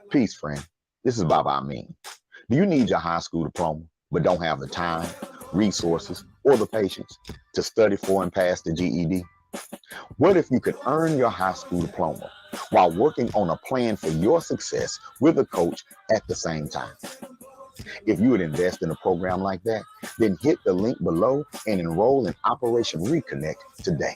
Peace, friend. This is Baba Amin. Do you need your high school diploma but don't have the time, resources, or the patience to study for and pass the GED? What if you could earn your high school diploma while working on a plan for your success with a coach at the same time? If you would invest in a program like that, then hit the link below and enroll in Operation Reconnect today.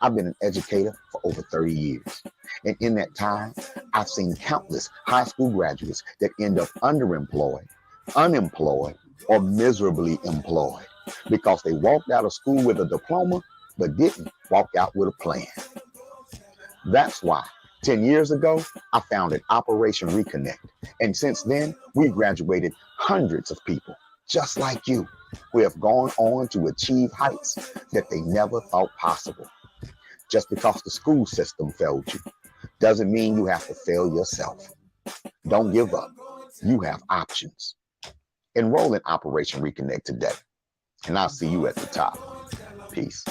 I've been an educator for over 30 years. And in that time, I've seen countless high school graduates that end up underemployed, unemployed, or miserably employed because they walked out of school with a diploma but didn't walk out with a plan. That's why 10 years ago, I founded Operation Reconnect. And since then, we've graduated hundreds of people just like you who have gone on to achieve heights that they never thought possible. Just because the school system failed you doesn't mean you have to fail yourself. Don't give up. You have options. Enroll in Operation Reconnect today, and I'll see you at the top. Peace.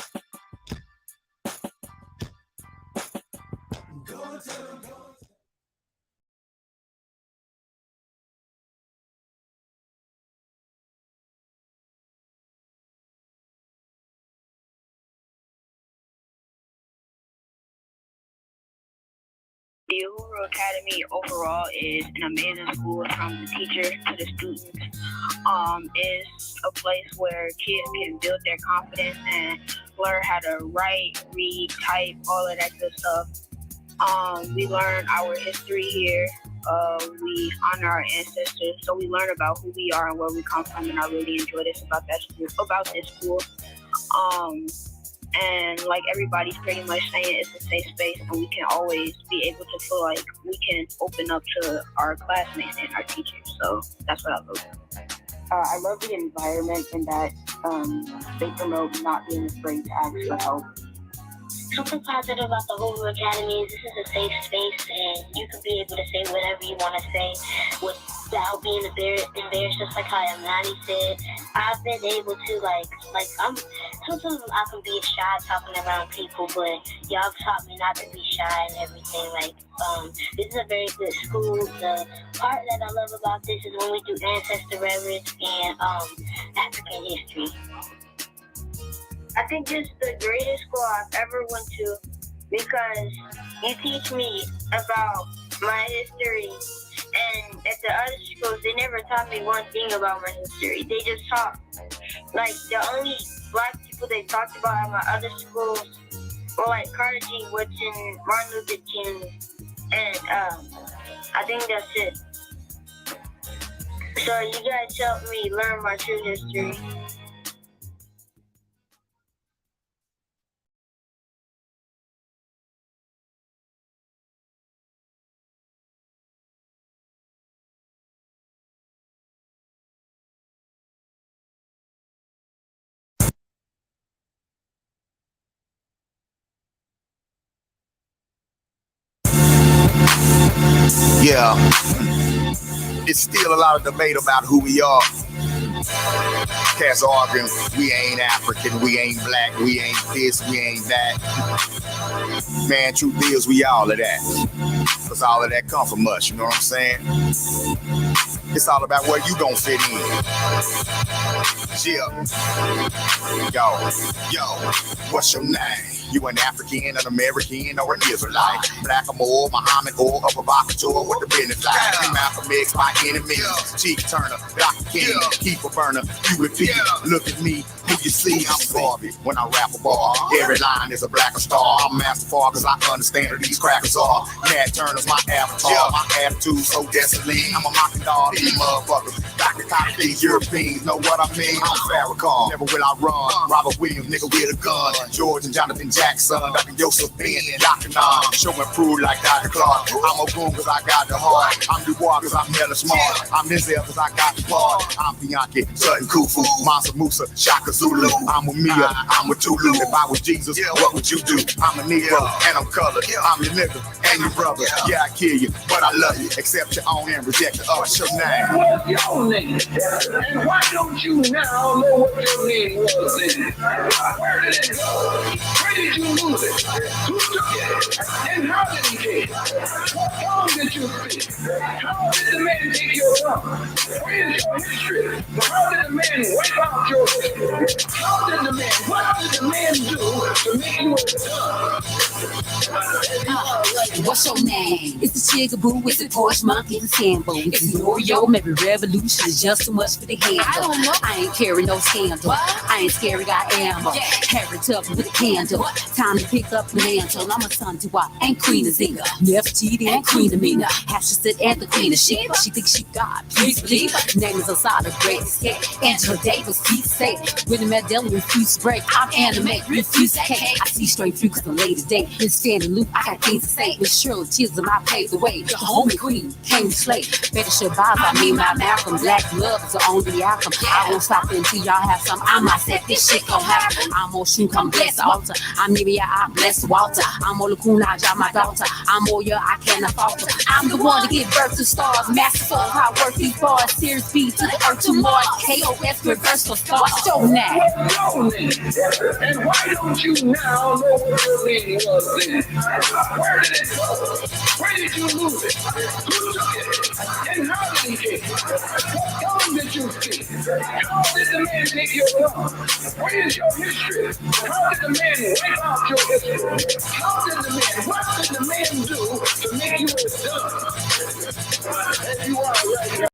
The Uhuru Academy overall is an amazing school from the teachers to the students. It's a place where kids can build their confidence and learn how to write, read, type, all of that good stuff. We learn our history here. We honor our ancestors, so we learn about who we are and where we come from, and I really enjoy this about this school. And like everybody's pretty much saying, it's a safe space, and we can always be able to feel like we can open up to our classmates and our teachers. So that's what I love. I love the environment and that they promote not being afraid to ask for help. Something positive about the Uhuru Academy is this is a safe space, and you can be able to say whatever you want to say without being embarrassed, just like how Amani said. I've been able to, sometimes I can be shy talking around people, but y'all taught me not to be shy and everything. This is a very good school. The part that I love about this is when we do ancestor reverence and African history. I think it's the greatest school I've ever went to because you teach me about my history, and at the other schools they never taught me one thing about my history. They just taught, the only black people they talked about at my other schools were Carter G. Woodson, Martin Luther King, and I think that's it. So you guys helped me learn my true history. Yeah, it's still a lot of debate about who we are. Cats arguing, we ain't African, we ain't black, we ain't this, we ain't that. Man, truth is, we all of that. Because all of that come from us, you know what I'm saying? It's all about where you gonna fit in. Yeah. Yo, what's your name? You an African, an American, or an Israelite? Black or more, Muhammad or Upper Bakator, what the business like? Malcolm X, my enemy. Chief Turner, Dr. King, keep a burner. You repeat, look at me, who you see? I'm Barbie when I rap a bar. Every line is a black star. I'm Masterfar cause I understand who these crackers are. Nat Turner's my avatar, my attitude so desolate. I'm a mocking dog, these motherfuckers. Dr. Cotton, these Europeans know what I mean. I'm Farrakhan, never will I run. Robert Williams, nigga with a gun. George and Jonathan Jackson, Dr. Joseph Ben, Dr. Nam. Show and prove like Dr. Clark. I'm a boom cause I got the heart. I'm Dubois cause I'm hella smart. I'm Denzel cause I got the part. I'm Bianchi, Sutton Kufu, Mansa Musa, Shaka Zulu. I'm with Mia, I'm with Tulu. If I was Jesus, what would you do? I'm a Negro and I'm colored. I'm your nigga and your brother. Yeah, I kill you, but I love you. Accept your own and reject the other. What's your name? What's your name? And why don't you now know what your name was then? Where did it go? Where did you lose it? Who took it? And how did he take it? What tongue did you speak? How did the man take your tongue? Where is your history? How did the man wipe out your history? How did the man, what did the man do to make you a tongue? What's your name? It's the Chigaboo, it's the Porsche Monkey, it's the Sambo, it's the Oreo, maybe Revolution is just too much for the handle. I ain't carrying no scandal. I ain't scary, got ammo. Harry up with a candle. Time to pick up the mantle. I'm a son to what? Ain't Queen of Zinga. Nefertiti and Queen Amina. Half she said and the Queen of Sheba. She thinks she God. Please believe her. Name is Osada, great escape. Angela Davis, keep safe. Willie Mandela, refuse to break. I'm animate, refuse to hate. I see straight through cause I'm late today. Been standing loop, I got things to say. With Shirley Chisholm, I paved the way. The homie queen came to slay. Better survive, I mean my Malcolm. Black love is the only outcome. I won't stop until y'all have some. I might set this shit gon' happen. I'm on shoot, come bless altar. I'm Miriam, I bless Walter. I'm on Lacuna, I drop my daughter. I'm Oya, I cannot falter. I'm the one to give birth to stars. Master soul, how I work these bars. Serious B to the earth to Mars. KOS, reverse for stars. Show now. What's your name? And why don't you now know what your name was then? Where did it go? Where did you lose it? Who took it? And how did he take it? What tongue did you speak? How did the man take your tongue? Where is your history? How did the man wipe out your history? How did the man, what did the man do to make you a son? And you are right now.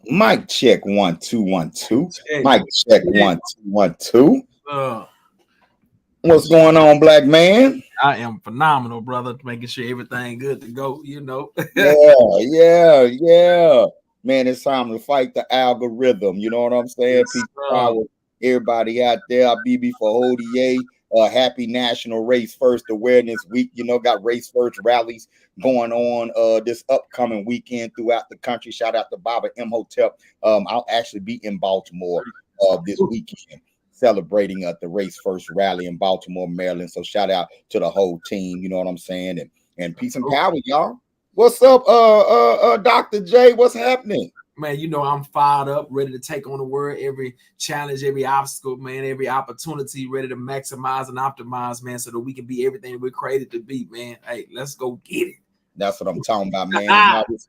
Mic check 1 2 1 2. Mic check 1 2 1 2. What's going on, black man? I am phenomenal, brother. Making sure everything good to go, you know. yeah. Man, it's time to fight the algorithm. You know what I'm saying? Peace power, everybody out there. BB for Hodier. Happy National Race First Awareness Week. You know, got Race First rallies going on this upcoming weekend throughout the country. Shout out to Baba Imhotep. I'll actually be in Baltimore this weekend, celebrating at the Race First rally in Baltimore, Maryland. So shout out to the whole team. You know what I'm saying? And peace and power, y'all. What's up, Dr. J? What's happening? Man, you know, I'm fired up, ready to take on the world, every challenge, every obstacle, man, every opportunity, ready to maximize and optimize, man, so that we can be everything we're created to be, man. Hey, let's go get it. That's what I'm talking about, man. Now, this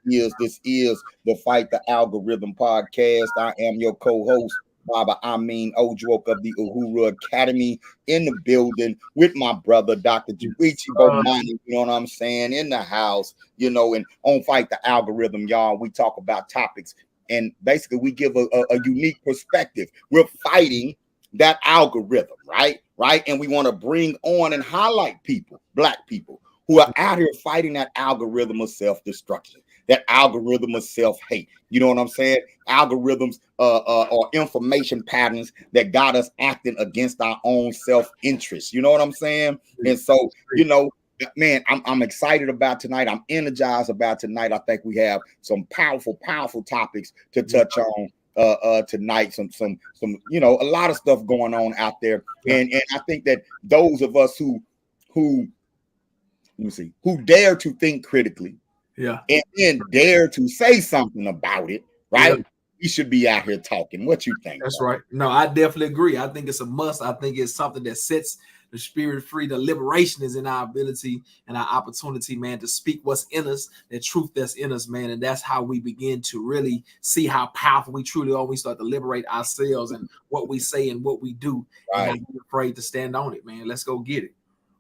is the Fight the Algorithm podcast. I am your co-host, Baba Ojwok of the Uhuru Academy, in the building with my brother, Dr. Juichi Bomani, you know what I'm saying, in the house, you know, and on Fight the Algorithm, y'all, we talk about topics, and basically we give a unique perspective. We're fighting that algorithm, right? And we want to bring on and highlight people, black people, who are out here fighting that algorithm of self-destruction, that algorithm of self-hate. You know what I'm saying? Algorithms or information patterns that got us acting against our own self-interest. You know what I'm saying? And so, you know, man, I'm excited about tonight. I'm energized about tonight. I think we have some powerful topics to touch on tonight. Some you know, a lot of stuff going on out there. And I think that those of us who dare to think critically, and then dare to say something about it, right? Yeah. We should be out here talking. What you think? That's right. No, I definitely agree. I think it's a must. I think it's something that sets the spirit free. The liberation is in our ability and our opportunity, man, to speak what's in us, the truth that's in us, man. And that's how we begin to really see how powerful we truly are. We start to liberate ourselves and what we say and what we do. Right. And don't be afraid to stand on it, man. Let's go get it.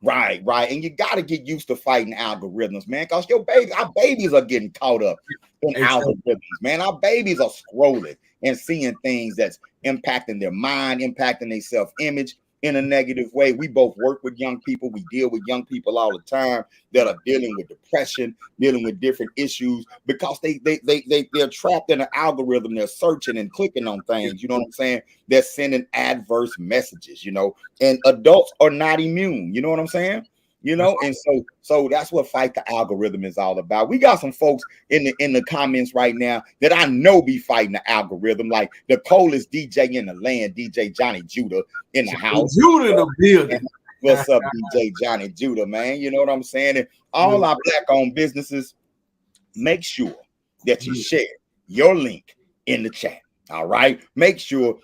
Right. And you got to get used to fighting algorithms, man, because our babies are getting caught up in algorithms, man. Our babies are scrolling and seeing things that's impacting their mind, impacting their self-image in a negative way. We both work with young people. We deal with young people all the time that are dealing with depression, dealing with different issues, because they're trapped in an algorithm. They're searching and clicking on things. You know what I'm saying? They're sending adverse messages, you know, and adults are not immune. You know what I'm saying? You know, and so that's what Fight the Algorithm is all about. We got some folks in the comments right now that I know be fighting the algorithm, like the coldest DJ in the land, DJ Johnny Judah in the house. Judah in the building. What's up, DJ Johnny Judah, man? You know what I'm saying? And all our black-owned businesses, make sure that you share your link in the chat. All right, make sure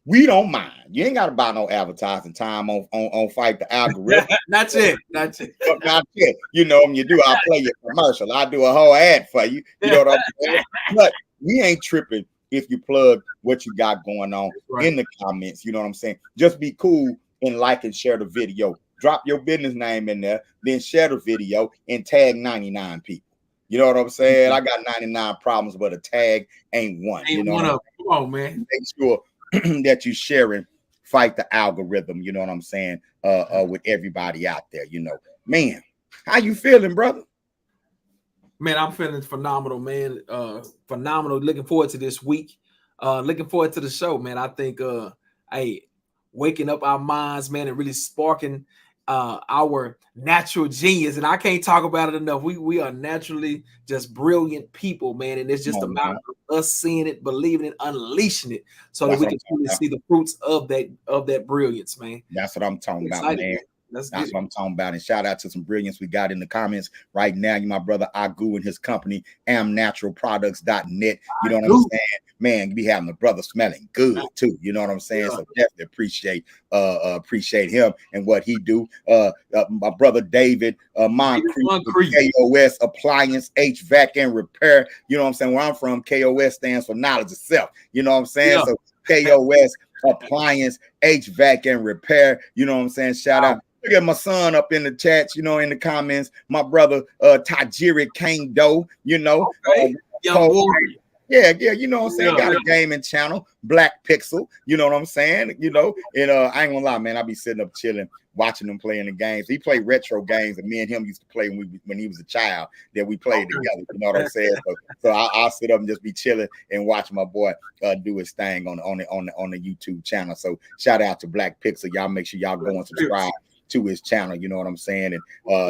we don't mind. You ain't got to buy no advertising time on Fight the Algorithm. Not yet. Not yet. You know, when you do, I'll play your commercial. I'll do a whole ad for you. You know what I'm saying? But we ain't tripping if you plug what you got going on in the comments. You know what I'm saying? Just be cool and like and share the video. Drop your business name in there, then share the video and tag 99 people. You know what I'm saying? I got 99 problems, but a tag ain't one. Ain't you know one of them. Come on, man. Make sure that you sharing Fight the Algorithm. You know what I'm saying? With everybody out there. You know, man, how you feeling, brother? Man, I'm feeling phenomenal, man. Phenomenal. Looking forward to this week. Looking forward to the show, man. I think, waking up our minds, man, and really sparking our natural genius, and I can't talk about it enough. We are naturally just brilliant people, man, and it's just a matter of us seeing it, believing it, unleashing it, so that we can truly see the fruits of that brilliance, man. That's what I'm talking about, man. That's what I'm talking about. And shout out to some brilliance we got in the comments right now. You, my brother Agu and his company, amnaturalproducts.net. You know what I'm saying? Man, be having the brother smelling good too. You know what I'm saying? So definitely appreciate him and what he do. My brother David, Moncrief, KOS Appliance, HVAC and Repair. You know what I'm saying? Where I'm from, KOS stands for knowledge of self. You know what I'm saying? So KOS Appliance, HVAC and Repair. You know what I'm saying? Shout out. Look at my son up in the chats, you know, in the comments. My brother Tajiri Kane Doe, you know. Yeah, you know what I'm saying? Got a gaming channel, Black Pixel, you know what I'm saying? You know, and I ain't gonna lie, man, I be sitting up chilling, watching him playing the games. He played retro games, and me and him used to play when he was a child that we played together. You know what I'm saying? So I'll sit up and just be chilling and watch my boy do his thing on the YouTube channel. So shout out to Black Pixel. Y'all make sure y'all go and subscribe to his channel. You know what I'm saying? And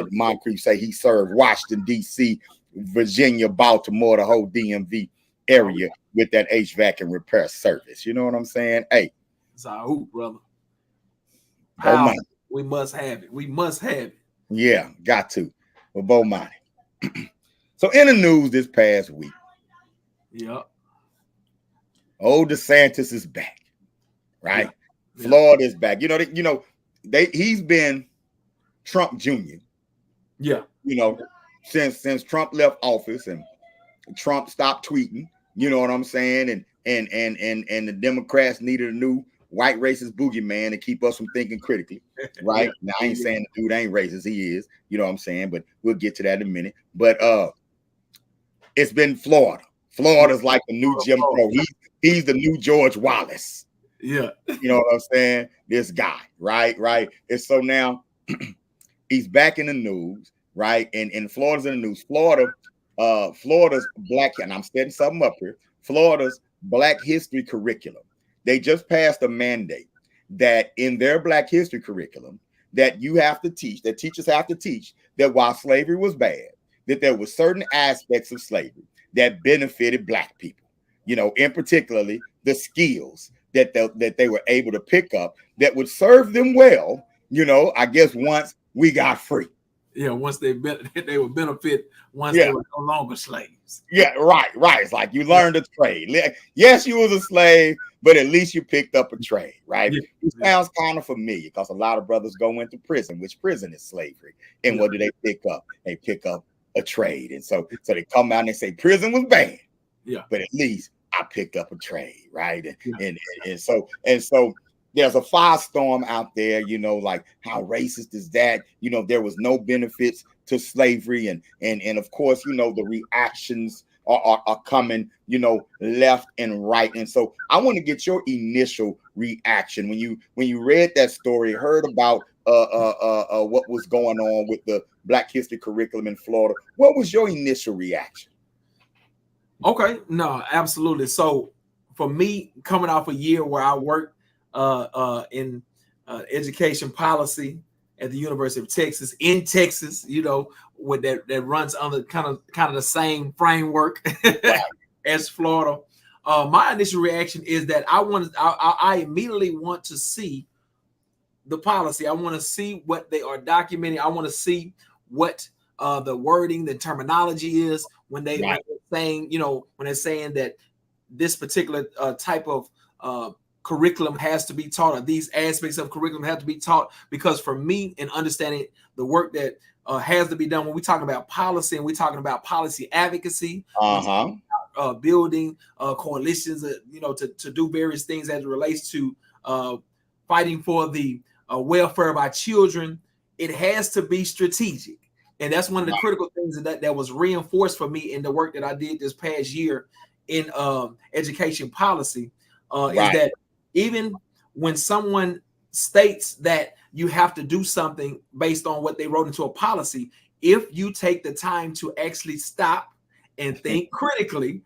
Moncrief say he served Washington, D.C., Virginia, Baltimore, the whole DMV area with that HVAC and repair service. You know what I'm saying? Hey, it's our hoop, brother. We must have it. We must have it. Yeah, got to. With Bo Money. So in the news this past week, old DeSantis is back, right? Florida is back. He's been Trump Jr. Yeah. You know, since Trump left office and Trump stopped tweeting. You know what I'm saying? And the Democrats needed a new white racist boogeyman to keep us from thinking critically, right? Now I ain't saying the dude ain't racist, he is, you know what I'm saying, but we'll get to that in a minute. But it's been Florida. Florida's like the new Jim Crow. He's the new George Wallace. Yeah. You know what I'm saying? This guy, right? And so now he's back in the news, right? And Florida's in the news. Florida's black, and I'm setting something up here. Florida's Black History curriculum. They just passed a mandate that in their Black History curriculum that you have to teach, that teachers have to teach, that while slavery was bad, that there were certain aspects of slavery that benefited Black people. You know, in particularly the skills that they were able to pick up that would serve them well. You know, I guess once we got free. Yeah, once they would benefit once they were no longer slaves. Yeah, right. It's like you learned a trade. Yes, you was a slave, but at least you picked up a trade, right? Yeah. It sounds kind of familiar because a lot of brothers go into prison, which prison is slavery. And what do they pick up? They pick up a trade. And so they come out and they say prison was bad. Yeah. But at least I picked up a trade, right? And so there's a firestorm out there, you know, like how racist is that? You know, there was no benefits to slavery, and of course, you know, the reactions are coming, you know, left and right. And so I want to get your initial reaction when you read that story, heard about what was going on with the Black History curriculum in Florida. What was your initial reaction? Okay, no, absolutely. So for me, coming off a year where I worked in education policy at the University of Texas, in Texas, you know, with that runs under kind of the same framework as Florida. My initial reaction is that I immediately want to see the policy. I want to see what they are documenting. I want to see what the wording, the terminology is when they're saying, when they're saying that this particular type of curriculum has to be taught, or these aspects of curriculum have to be taught. Because for me, in understanding the work that has to be done when we're talking about policy and we're talking about policy advocacy, building coalitions, to do various things as it relates to fighting for the welfare of our children, it has to be strategic. And that's one of the critical things that was reinforced for me in the work that I did this past year in education policy, is that even when someone states that you have to do something based on what they wrote into a policy, if you take the time to actually stop and think critically,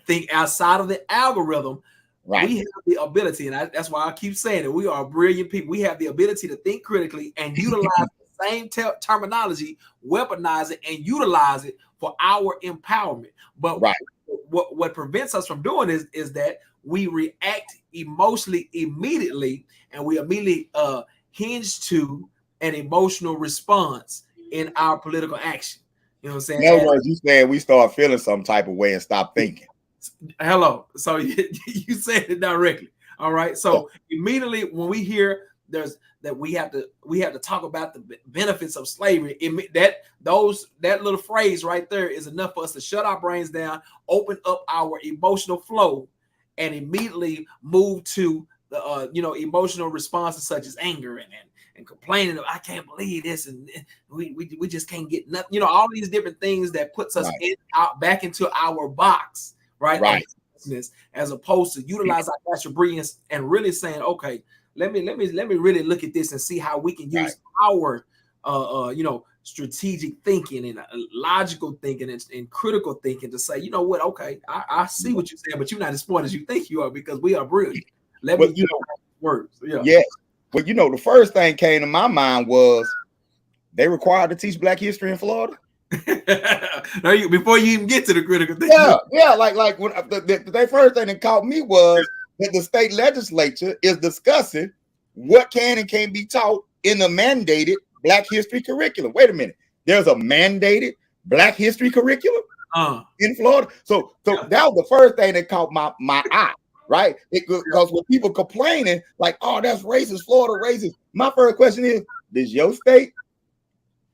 think outside of the algorithm, we have the ability, and that's why I keep saying it, we are brilliant people. We have the ability to think critically and utilize the same terminology, weaponize it, and utilize it for our empowerment. But what prevents us from doing is that we react emotionally immediately, and we immediately hinge to an emotional response in our political action. You know what I'm saying? In other words, you said we start feeling some type of way and stop thinking. Hello. So you said it directly. All right. So immediately when we hear that we have to talk about the benefits of slavery, that little phrase right there is enough for us to shut our brains down, open up our emotional flow, and immediately move to the emotional responses such as anger and complaining of, I can't believe this, and we just can't get nothing. All these different things that puts us back into our box, right? As opposed to utilize our natural brilliance and really saying, okay, let me really look at this and see how we can use our strategic thinking and logical thinking and critical thinking to say, you know what, okay, I see what you're saying, but you're not as smart as you think you are, because we are brilliant. Let me use words. But the first thing came to my mind was they required to teach Black history in Florida. Before you even get to the critical thing. Like when the first thing that caught me was that the state legislature is discussing what can and can't be taught in the mandated Black history curriculum. Wait a minute, there's a mandated Black history curriculum in Florida. So that was the first thing that caught my eye. Right? Because when people complaining like, oh, that's racist, Florida racist. My first question is, does your state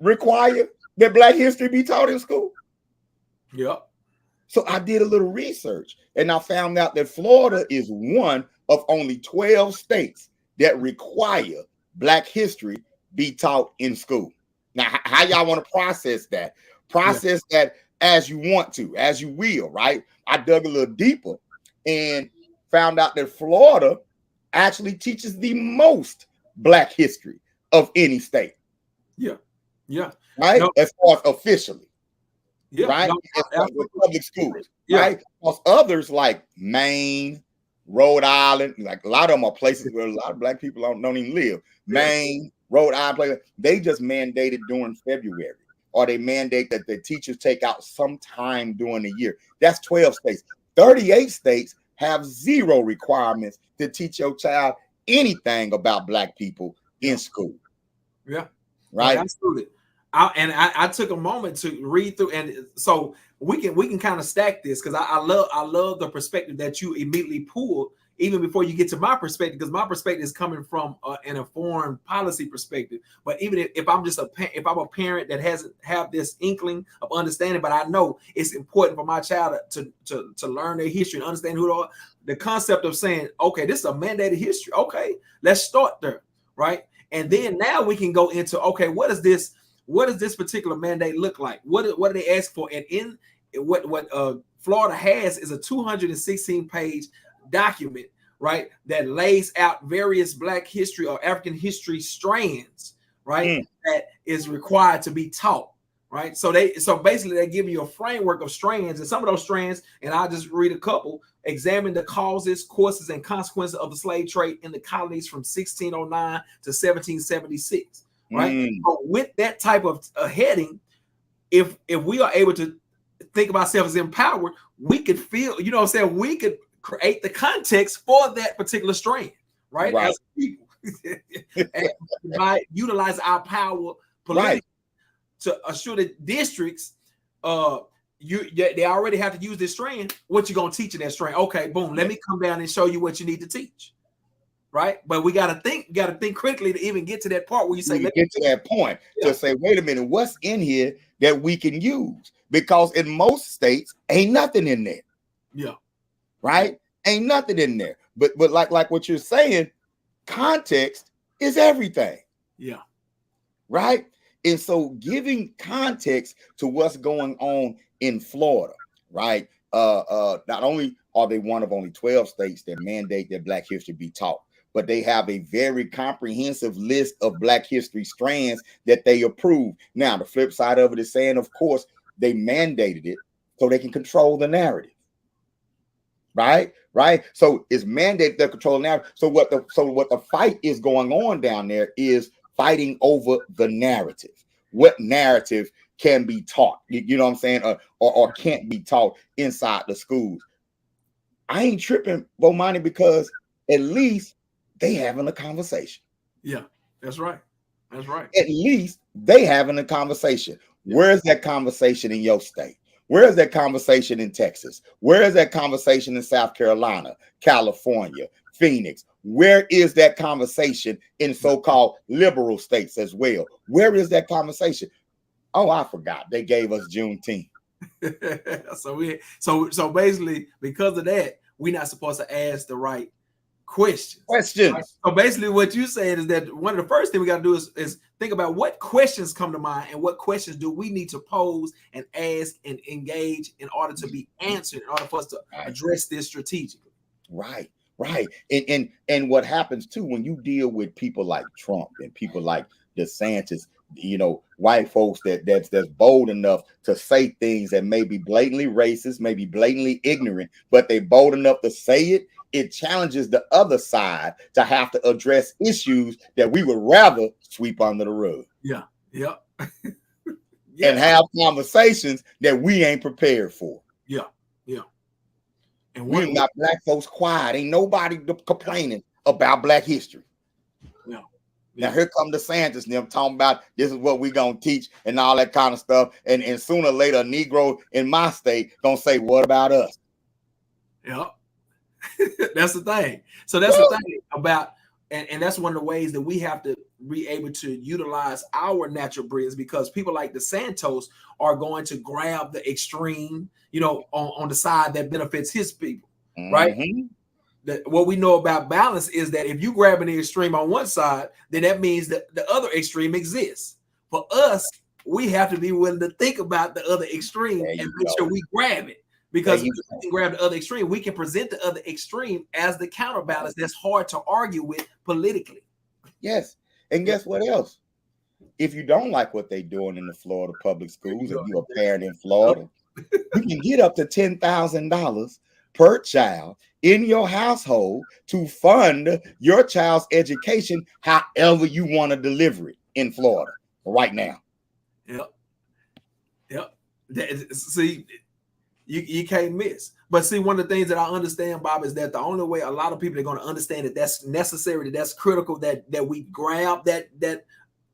require that Black history be taught in school? Yep. So I did a little research and I found out that Florida is one of only 12 states that require Black history be taught in school. Now, how y'all want to process that? Process that as you want to, as you will, right? I dug a little deeper and found out that Florida actually teaches the most Black history of any state. Right? No. As far as officially. Right? No, with public schools. Right? Because others like Maine, Rhode Island, like a lot of them are places where a lot of Black people don't even live. Maine, Rhode Island, they just mandated during February, or they mandate that the teachers take out some time during the year. That's 12 states. 38 states have zero requirements to teach your child anything about Black people in school. Yeah. Right. Absolutely. I took a moment to read through, and so we can kind of stack this, because I love the perspective that you immediately pulled even before you get to my perspective, because my perspective is coming from an foreign policy perspective. But even if I'm just if I'm a parent that hasn't have this inkling of understanding, but I know it's important for my child to learn their history and understand who they are, the concept of saying, okay, this is a mandated history. Okay, let's start there, right? And then now we can go into, okay, what does this particular mandate look like? What do they ask for? And in what Florida has is a 216-page document, right, that lays out various Black history or African history strands, right, that is required to be taught, right? So basically they give you a framework of strands, and some of those strands, and I'll just read a couple: examine the causes, courses, and consequences of the slave trade in the colonies from 1609 to 1776, right? So with that type of heading, if we are able to think of ourselves as empowered, we could feel, we could create the context for that particular strand, right? As people. And by utilize our power politically to assure that districts, they already have to use this strand. What you gonna teach in that strand? Okay, boom. Let me come down and show you what you need to teach. Right, but we gotta think critically to even get to that part where you say, get to that point to say, wait a minute, what's in here that we can use? Because in most states, ain't nothing in there. Yeah, right, ain't nothing in there. But like what you're saying, context is everything. Yeah, right. And so giving context to what's going on in Florida, right? Not only are they one of only 12 states that mandate that Black history be taught, but they have a very comprehensive list of Black history strands that they approve. Now, the flip side of it is saying, of course, they mandated it so they can control the narrative. Right. So it's mandated to control the narrative. So what the fight is going on down there is fighting over the narrative. What narrative can be taught? You know what I'm saying? Or can't be taught inside the schools. I ain't tripping, Bomani, because at least they having a conversation. Yeah, that's right. That's right. At least they having a conversation. Where's that conversation in your state? Where is that conversation in Texas? Where is that conversation in South Carolina, California, Phoenix? Where is that conversation in so-called liberal states as well? Where is that conversation? Oh, I forgot. They gave us Juneteenth. So basically, because of that, we're not supposed to ask the right questions. Right? So basically, what you said is that one of the first things we got to do is think about what questions come to mind and what questions do we need to pose and ask and engage in order to be answered, in order for us to address this strategically. Right. And what happens too when you deal with people like Trump and people like DeSantis, you know, white folks that's bold enough to say things that may be blatantly racist, maybe blatantly ignorant, but they bold enough to say it. It challenges the other side to have to address issues that we would rather sweep under the rug. Yeah. And have conversations that we ain't prepared for. Yeah. And we got Black folks quiet. Ain't nobody complaining about Black history. Yeah. Now here come DeSantis and them talking about this is what we gonna teach and all that kind of stuff. And sooner or later, a Negro in my state gonna say, "What about us?" Yeah. That's the thing. So that's the thing about, and that's one of the ways that we have to be able to utilize our natural brilliance, because people like DeSantis are going to grab the extreme, you know, on the side that benefits his people, right? What we know about balance is that if you grab an extreme on one side, then that means that the other extreme exists. For us, we have to be willing to think about the other extreme and make sure we grab it. Because if we can grab the other extreme, we can present the other extreme as the counterbalance that's hard to argue with politically. Yes. And guess what else? If you don't like what they're doing in the Florida public schools, and you're a parent in Florida, you can get up to $10,000 per child in your household to fund your child's education however you want to deliver it in Florida right now. Yep. See, you can't miss. But see, one of the things that I understand, Bob, is that the only way a lot of people are going to understand that that's necessary, that's critical, that we grab that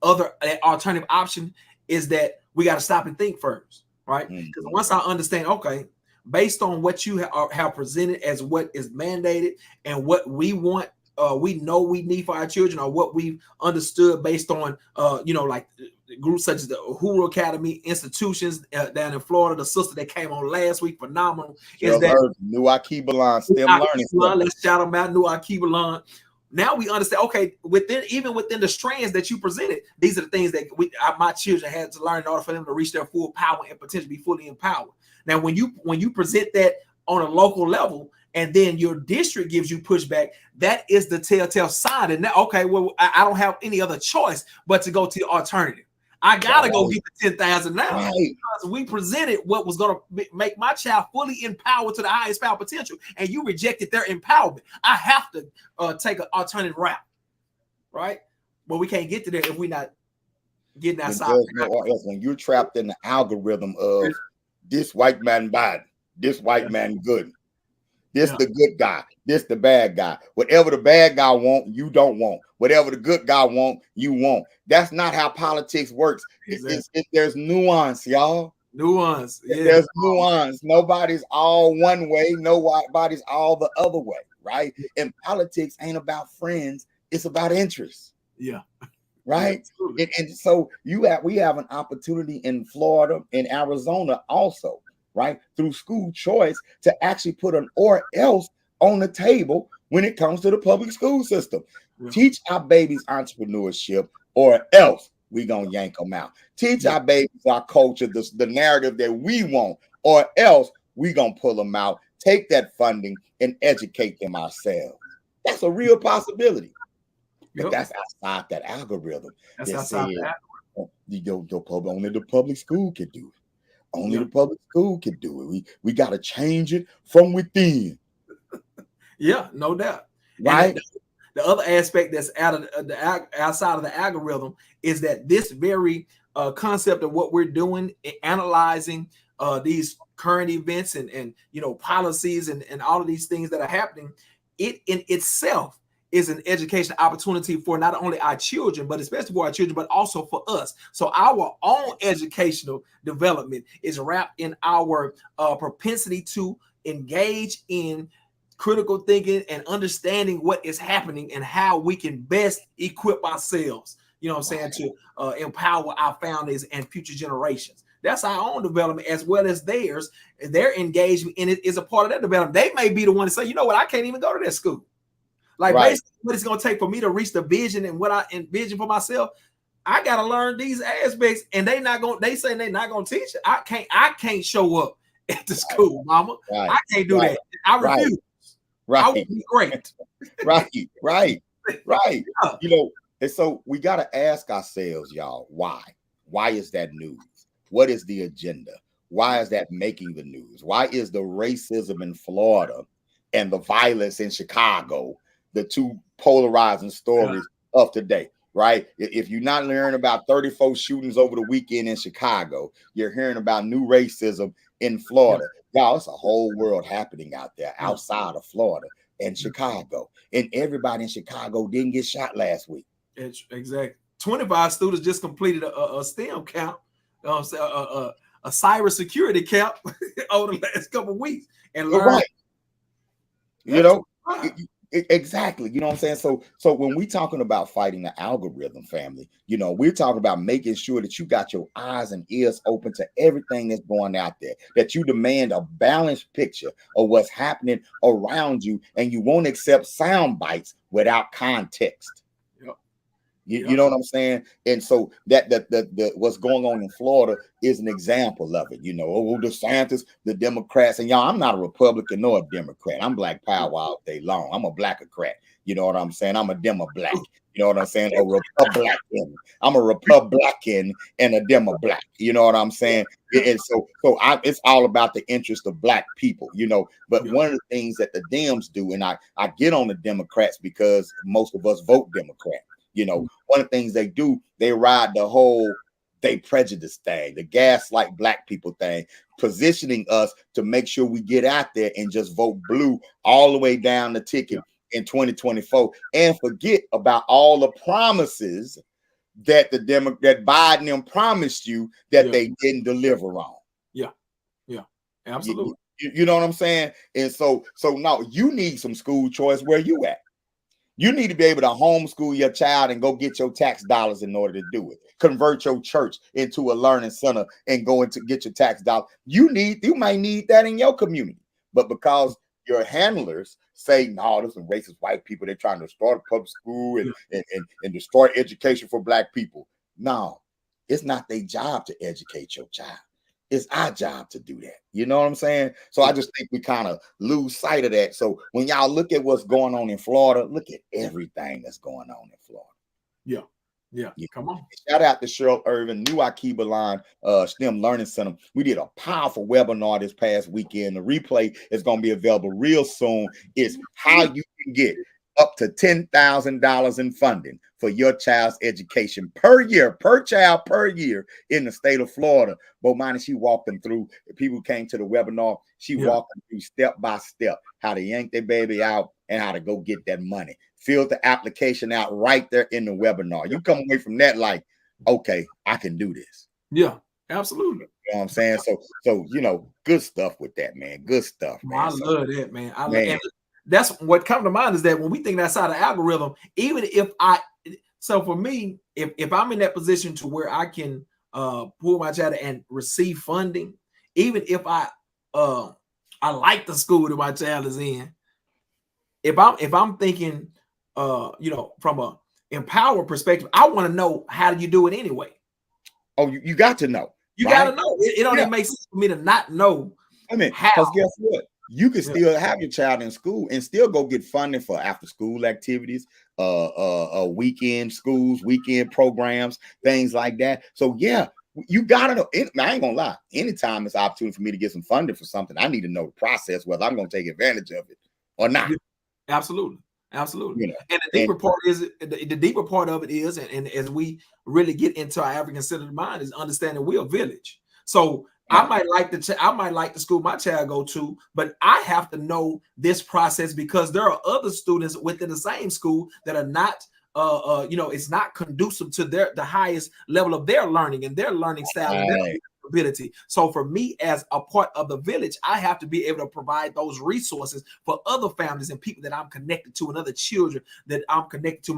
other alternative option, is that we got to stop and think first, right? Because once I understand, okay, based on what you have presented as what is mandated and what we want, we know we need for our children, or what we've understood based on, like groups such as the Uhuru Academy institutions down in Florida. The sister that came on last week, phenomenal. Is that New Akibalan STEM learning? Let's shout them out, New Akibalan. Now we understand. Okay, within the strands that you presented, these are the things that my children had to learn in order for them to reach their full power and potentially be fully empowered. Now, when you present that on a local level, and then your district gives you pushback, that is the telltale sign. And now, okay, well, I don't have any other choice but to go to the alternative. I gotta go get the 10,000 now because we presented what was gonna make my child fully empowered to the highest power potential, and you rejected their empowerment. I have to take an alternative route, right? But we can't get to there if we're not getting outside. When you're trapped in the algorithm of this white man bad, this white man good, This the good guy. This the bad guy. Whatever the bad guy want, you don't want. Whatever the good guy want, you want. That's not how politics works. Exactly. There's nuance, y'all. Nuance. Yeah. There's nuance. Nobody's all one way. Nobody's all the other way, right? And politics ain't about friends. It's about interests. Yeah. Right. Yeah, and so we have an opportunity in Florida and Arizona also, right, through school choice to actually put an or else on the table when it comes to the public school system. Yeah. Teach our babies entrepreneurship, or else we gonna yank them out. Teach our babies our culture, the narrative that we want, or else we gonna pull them out, take that funding and educate them ourselves. That's a real possibility. But that's outside that algorithm. That's outside that algorithm. Only the public school can do it. Only the public school can do it. We got to change it from within. Yeah, no doubt. Right. The other aspect that's outside of the algorithm is that this very concept of what we're doing, analyzing these current events and policies and all of these things that are happening, it in itself is an education opportunity for not only our children, but especially for our children, but also for us. So our own educational development is wrapped in our propensity to engage in critical thinking and understanding what is happening and how we can best equip ourselves, to empower our families and future generations. That's our own development as well as theirs. Their engagement in it is a part of that development. They may be the one to say, you know what, I can't even go to that school. Like basically what it's going to take for me to reach the vision and what I envision for myself, I got to learn these aspects, and they say they're not going to teach it. I can't show up at the school, mama. I can't do that. I refuse. I would be great. Right. Yeah. And so we got to ask ourselves, y'all, why? Why is that news? What is the agenda? Why is that making the news? Why is the racism in Florida and the violence in Chicago the two polarizing stories of today, right? If you're not learning about 34 shootings over the weekend in Chicago, you're hearing about new racism in Florida. Y'all, it's a whole world happening out there outside of Florida and Chicago. And everybody in Chicago didn't get shot last week. Exactly. 25 students just completed a STEM camp, a cybersecurity camp over the last couple of weeks. And learned. Exactly. You know what I'm saying? So when we talking about fighting the algorithm, family, we're talking about making sure that you got your eyes and ears open to everything that's going out there, that you demand a balanced picture of what's happening around you, and you won't accept sound bites without context. You know what I'm saying? And so that what's going on in Florida is an example of it. DeSantis, the Democrats, and y'all, I'm not a Republican nor a Democrat. I'm Black Power all day long. I'm a Blackocrat. You know what I'm saying? I'm a Demo-Black. You know what I'm saying? A Republican. I'm a Republican and a Demo-Black. You know what I'm saying? And so it's all about the interest of Black people. But one of the things that the Dems do, and I get on the Democrats because most of us vote Democrat. One of the things they do, they ride the whole they prejudice thing, the gaslight Black people thing, positioning us to make sure we get out there and just vote blue all the way down the ticket in 2024 and forget about all the promises that that Biden them promised you that they didn't deliver on. Yeah, absolutely. You know what I'm saying? And so now you need some school choice where you at. You need to be able to homeschool your child and go get your tax dollars in order to do it. Convert your church into a learning center and go into get your tax dollars. You might need that in your community. But because your handlers say, no, there's some racist white people, they're trying to start a public school and destroy education for Black people. No, it's not their job to educate your child. It's our job to do that. You know what I'm saying? So I just think we kind of lose sight of that. So when y'all look at what's going on in Florida, look at everything that's going on in Florida. Yeah. Come on. Shout out to Cheryl Irvin, New Akiba Line STEM Learning Center. We did a powerful webinar this past weekend. The replay is going to be available real soon. It's how you can get up to $10,000 in funding for your child's education per year, per child per year in the state of Florida. Bomani, she walked them through. People came to the webinar. She walked them through step by step how to yank their baby out and how to go get that money. Filled the application out right there in the webinar. You come away from that like, okay, I can do this. Yeah, absolutely. You know what I'm saying? So you know, good stuff with that, man. Good stuff, man. I love that, man. And that's what comes to mind is that when we think outside the algorithm, even if so for me, if I'm in that position to where I can pull my child and receive funding, even if I like the school that my child is in, if I'm thinking you know, from a empowered perspective, I want to know how do you do it anyway. Oh, you got to know. You got to know. It don't even make sense for me to not know. I mean, because guess what? You can still have your child in school and still go get funding for after school activities, weekend schools, weekend programs, things like that. So yeah, you gotta know. I ain't gonna lie. Anytime it's an opportunity for me to get some funding for something, I need to know the process, whether I'm gonna take advantage of it or not. Absolutely. You know, and the deeper part of it is, and as we really get into our African-centered mind, is understanding we're a village. So I might like the school my child go to, but I have to know this process because there are other students within the same school that are not, you know, it's not conducive to the highest level of their learning and their learning style and their ability. So for me, as a part of the village, I have to be able to provide those resources for other families and people that I'm connected to and other children that I'm connected to,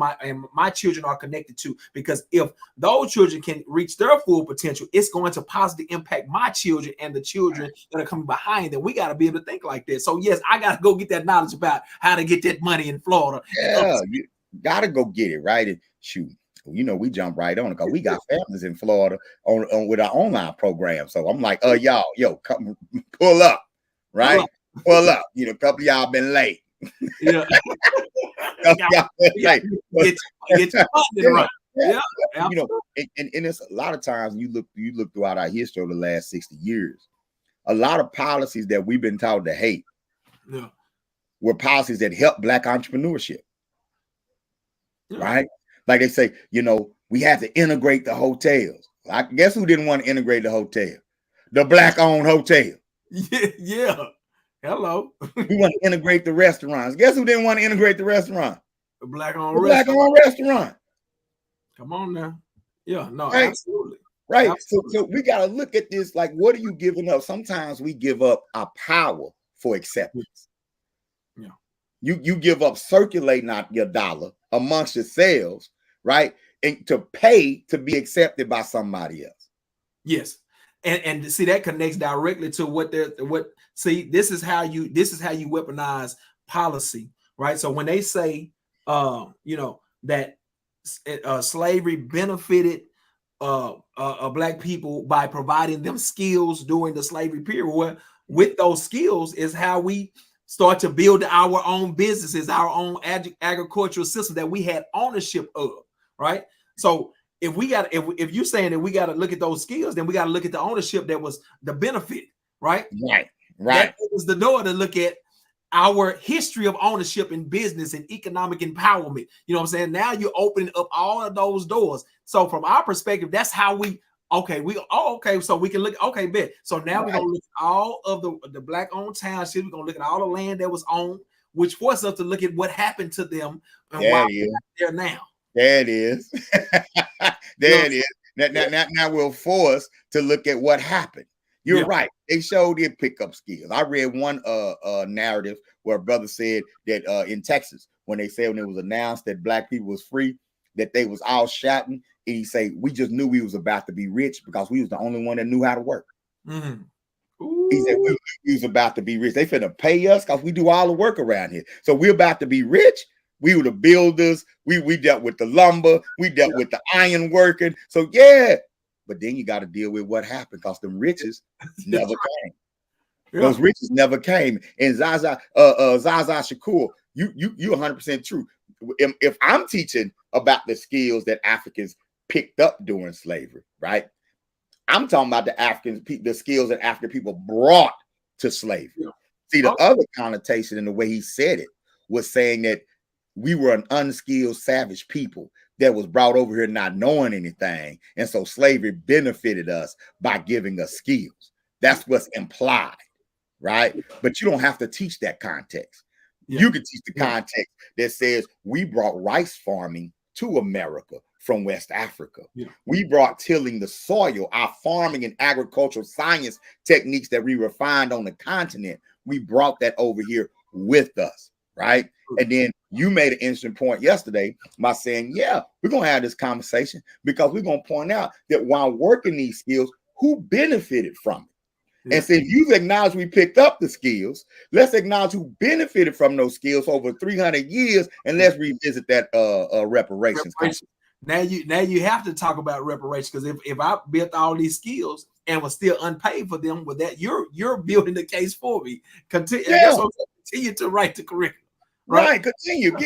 my children are connected to, because if those children can reach their full potential, it's going to positively impact my children and the children that are coming behind them. We got to be able to think like this. So yes, I got to go get that knowledge about how to get that money in Florida. Yeah, you got to go get it, right? And shoot. You know, we jump right on it because we got families in Florida on with our online program. So I'm like, yo, come pull up, right? Pull up. You know, a couple of y'all been late. Yeah. Get your funding right. Yeah. You know, and it's a lot of times you look throughout our history over the last 60 years, a lot of policies that we've been taught to hate were policies that help Black entrepreneurship. Right? Like they say, you know, we have to integrate the hotels. I guess who didn't want to integrate the hotel? The Black-owned hotel. Yeah. Hello. We want to integrate the restaurants. Guess who didn't want to integrate the restaurant? The Black-owned restaurant. Come on now. Yeah, no, right. Absolutely. Right. Absolutely. So we got to look at this like, what are you giving up? Sometimes we give up our power for acceptance. Yeah. You give up circulating out your dollar amongst yourselves, right? And to pay to be accepted by somebody else. Yes. And see, that connects directly to this is how you weaponize policy, right? So when they say you know, that slavery benefited Black people by providing them skills during the slavery period, well, with those skills is how we start to build our own businesses, our own agricultural system that we had ownership of, right? So if you're saying that we got to look at those skills, then we got to look at the ownership that was the benefit, right? Right. That was the door to look at our history of ownership in business and economic empowerment. You know what I'm saying? Now you're opening up all of those doors. So from our perspective, that's how so we can look, bet. So now we're gonna look at all of the Black-owned townships. We're gonna look at all the land that was owned, which forced us to look at what happened to them and why they're now. There it is. It is. Now we're forced to look at what happened. You're right. They showed their pickup skills. I read one narrative where a brother said that in Texas, when it was announced that Black people was free, that they was all shouting, and he say, we just knew we was about to be rich because we was the only one that knew how to work. Mm-hmm. He said we was about to be rich. They finna pay us because we do all the work around here. So we're about to be rich. We were the builders. We dealt with the lumber. We dealt with the iron working. So but then you got to deal with what happened because them riches never came. Those riches never came. And Zaza Shakur, you 100% true. If I'm teaching about the skills that Africans picked up during slavery, right? I'm talking about the skills that African people brought to slavery. See, the other connotation in the way he said it was saying that we were an unskilled, savage people that was brought over here not knowing anything. And so slavery benefited us by giving us skills. That's what's implied, right? But you don't have to teach that context. Yeah. You can teach the context that says we brought rice farming to America from West Africa. Yeah. We brought tilling the soil, our farming and agricultural science techniques that we refined on the continent. We brought that over here with us, right? And then you made an interesting point yesterday by saying, yeah, we're going to have this conversation because we're going to point out that while working these skills, who benefited from it? Yeah. And so if you've acknowledged we picked up the skills, let's acknowledge who benefited from those skills over 300 years, and let's revisit that reparations. Now you have to talk about reparations, because if I built all these skills and was still unpaid for them, with that you're building the case for me. Continue to write the curriculum. Right, continue.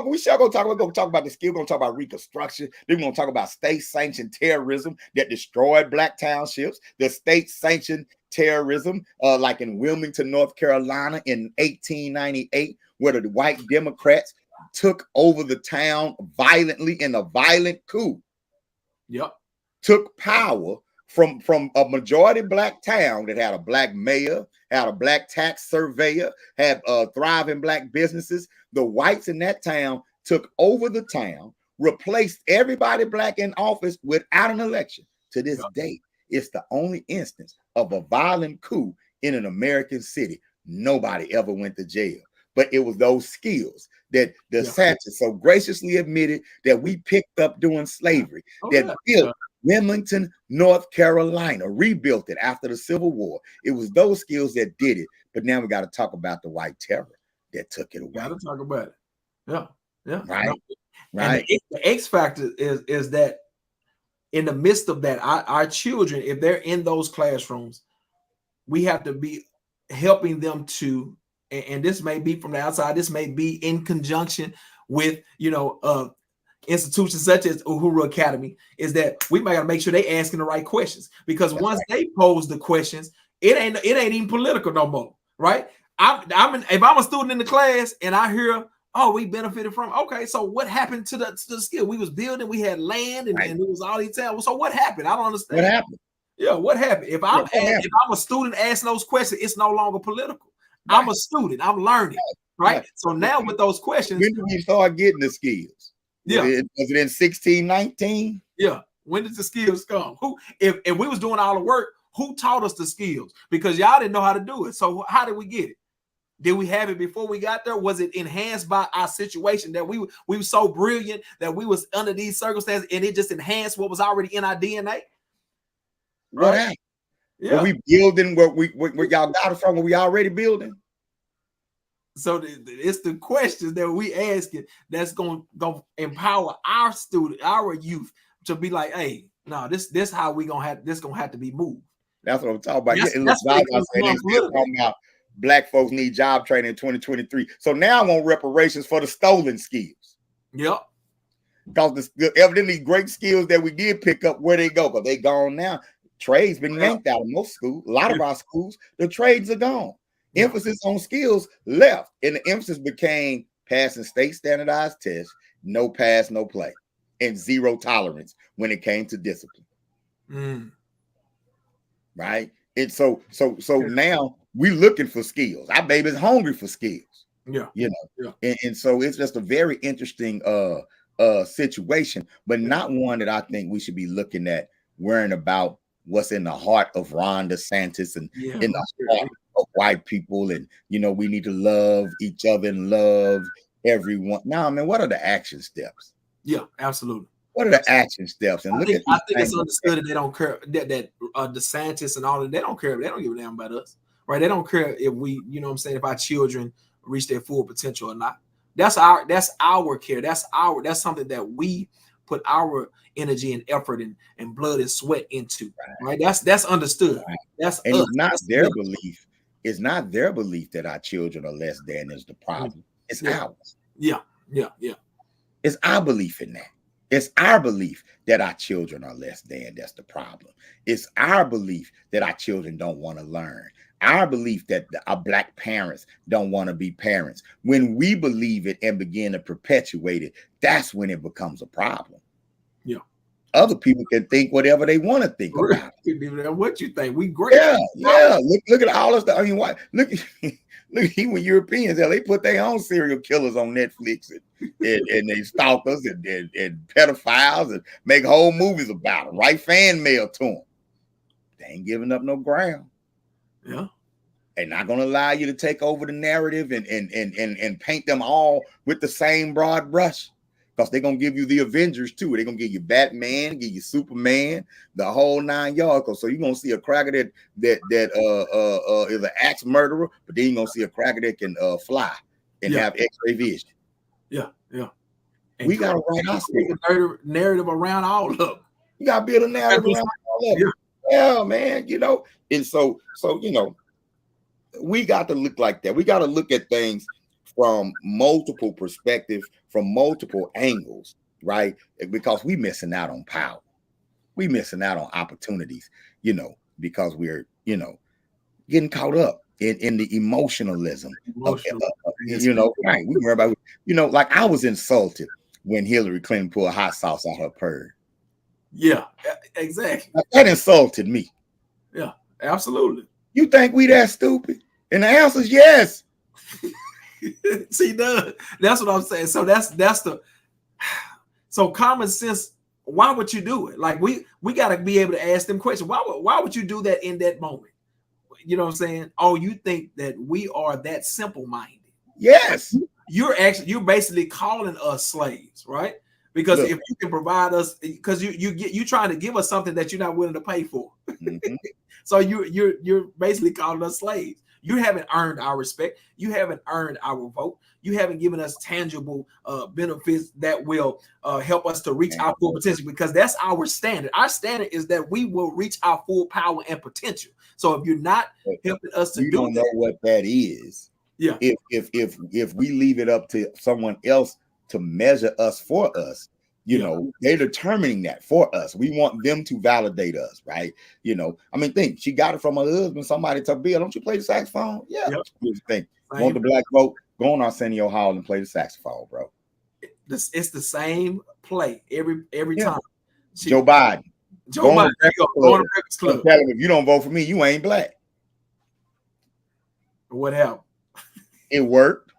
We shall go talk. We're going to talk about the skill. We're going to talk about reconstruction. Then we're going to talk about state-sanctioned terrorism that destroyed black townships. The state-sanctioned terrorism, like in Wilmington, North Carolina, in 1898, where the white Democrats took over the town violently in a violent coup. Yep, took power from a majority black town that had a black mayor, had a black tax surveyor, had thriving black businesses. The whites in that town took over the town, replaced everybody black in office without an election. To this day, it's the only instance of a violent coup in an American city. Nobody ever went to jail. But it was those skills that DeSantis so graciously admitted that we picked up during slavery, built Wilmington, North Carolina, rebuilt it after the Civil War. It was those skills that did it. But now we got to talk about the white terror that took it away. Got to talk about it. Yeah. Right. And the X factor is that in the midst of that, our children, if they're in those classrooms, we have to be helping them to, and this may be from the outside, this may be in conjunction with, institutions such as Uhuru Academy, is that we might gotta make sure they asking the right questions, because once they pose the questions, it ain't even political no more, right? If I'm a student in the class and I hear, oh, we benefited from, okay, so what happened to the skill? We was building, we had land, and it was all these towns. So what happened? I don't understand. What happened? Yeah, what happened? If I'm a student asking those questions, it's no longer political. Right. I'm a student, I'm learning, right? So now with those questions, when did we start getting the skills? Yeah, was it in 1619? Yeah, when did the skills come? Who, if we was doing all the work, who taught us the skills? Because y'all didn't know how to do it. So how did we get it? Did we have it before we got there? Was it enhanced by our situation that we were so brilliant that we was under these circumstances and it just enhanced what was already in our DNA? What happened? Yeah. Were we building where y'all got it from? Were we already building? So it's the questions that we asking that's going to empower our student, our youth, to be like, hey, no, this how we gonna have this gonna have to be moved. That's what I'm talking about. That's talking about black folks need job training in 2023. So now I want reparations for the stolen skills. Yep. Because evidently great skills that we did pick up, where they go? Because they gone now. Trades been yanked out of most schools. A lot of our schools, the trades are gone. Emphasis on skills left, and the emphasis became passing state standardized tests, no pass, no play, and zero tolerance when it came to discipline. Right? And so now we're looking for skills. Our baby's hungry for skills. Yeah. And so it's just a very interesting situation, but not one that I think we should be looking at worrying about what's in the heart of Ron DeSantis and in the heart of white people, and we need to love each other and love everyone. Now, what are the action steps? Yeah, absolutely. What are the action steps? And I think it's understood that they don't care that DeSantis and all of, they don't care. They don't give a damn about us, right? They don't care if we, if our children reach their full potential or not. That's our care. That's something that we put our energy and effort and blood and sweat into, right? That's understood. Right. That's and us. It's not their belief. It's not their belief that our children are less than is the problem. It's ours. Yeah. It's our belief in that. It's our belief that our children are less than. That's the problem. It's our belief that our children don't want to learn. Our belief that our Black parents don't want to be parents. When we believe it and begin to perpetuate it, that's when it becomes a problem. Yeah. Other people can think whatever they want to think about it. What you think? We great. Yeah. Look at all this stuff. I mean, what? Look even Europeans, they put their own serial killers on Netflix and they stalkers and pedophiles and make whole movies about them, write fan mail to them. They ain't giving up no ground. Yeah. They're not going to allow you to take over the narrative and paint them all with the same broad brush, because they're going to give you the Avengers too. They're going to give you Batman, give you Superman, the whole 9 yards. So you're going to see a cracker that is an axe murderer, but then you're going to see a cracker that can fly and have X-ray vision. Yeah. And we got to write our narrative around all of them. You got to build a narrative around all of them. Yeah, man, and so we got to look like that. We got to look at things from multiple perspectives, from multiple angles, right? Because we missing out on power. We missing out on opportunities, because we're, getting caught up in the emotionalism. Right. We worry about, like I was insulted when Hillary Clinton pulled hot sauce out her purse. Yeah, exactly. That insulted me. Yeah, absolutely. You think we that stupid? And the answer is yes. See, that's what I'm saying. So that's so common sense. Why would you do it? Like we got to be able to ask them questions. Why would you do that in that moment? You know what I'm saying? Oh, you think that we are that simple-minded? Yes. You're basically calling us slaves, right? Because if you can provide us, because you trying to give us something that you're not willing to pay for. Mm-hmm. So you're basically calling us slaves. You haven't earned our respect. You haven't earned our vote. You haven't given us tangible benefits that will help us to reach our full potential, because that's our standard. Our standard is that we will reach our full power and potential. So if you're not helping us to don't know what that is. Yeah. If we leave it up to someone else to measure us for us, they're determining that for us. We want them to validate us, right? Think she got it from her husband. Somebody told Bill, don't you play the saxophone? Yeah. Think. Want the black vote? Go on Arsenio Hall and play the saxophone, bro. It's the same play every time. Joe Biden. Go on the Breakfast Club. Tell him, if you don't vote for me, you ain't black. What happened? It worked.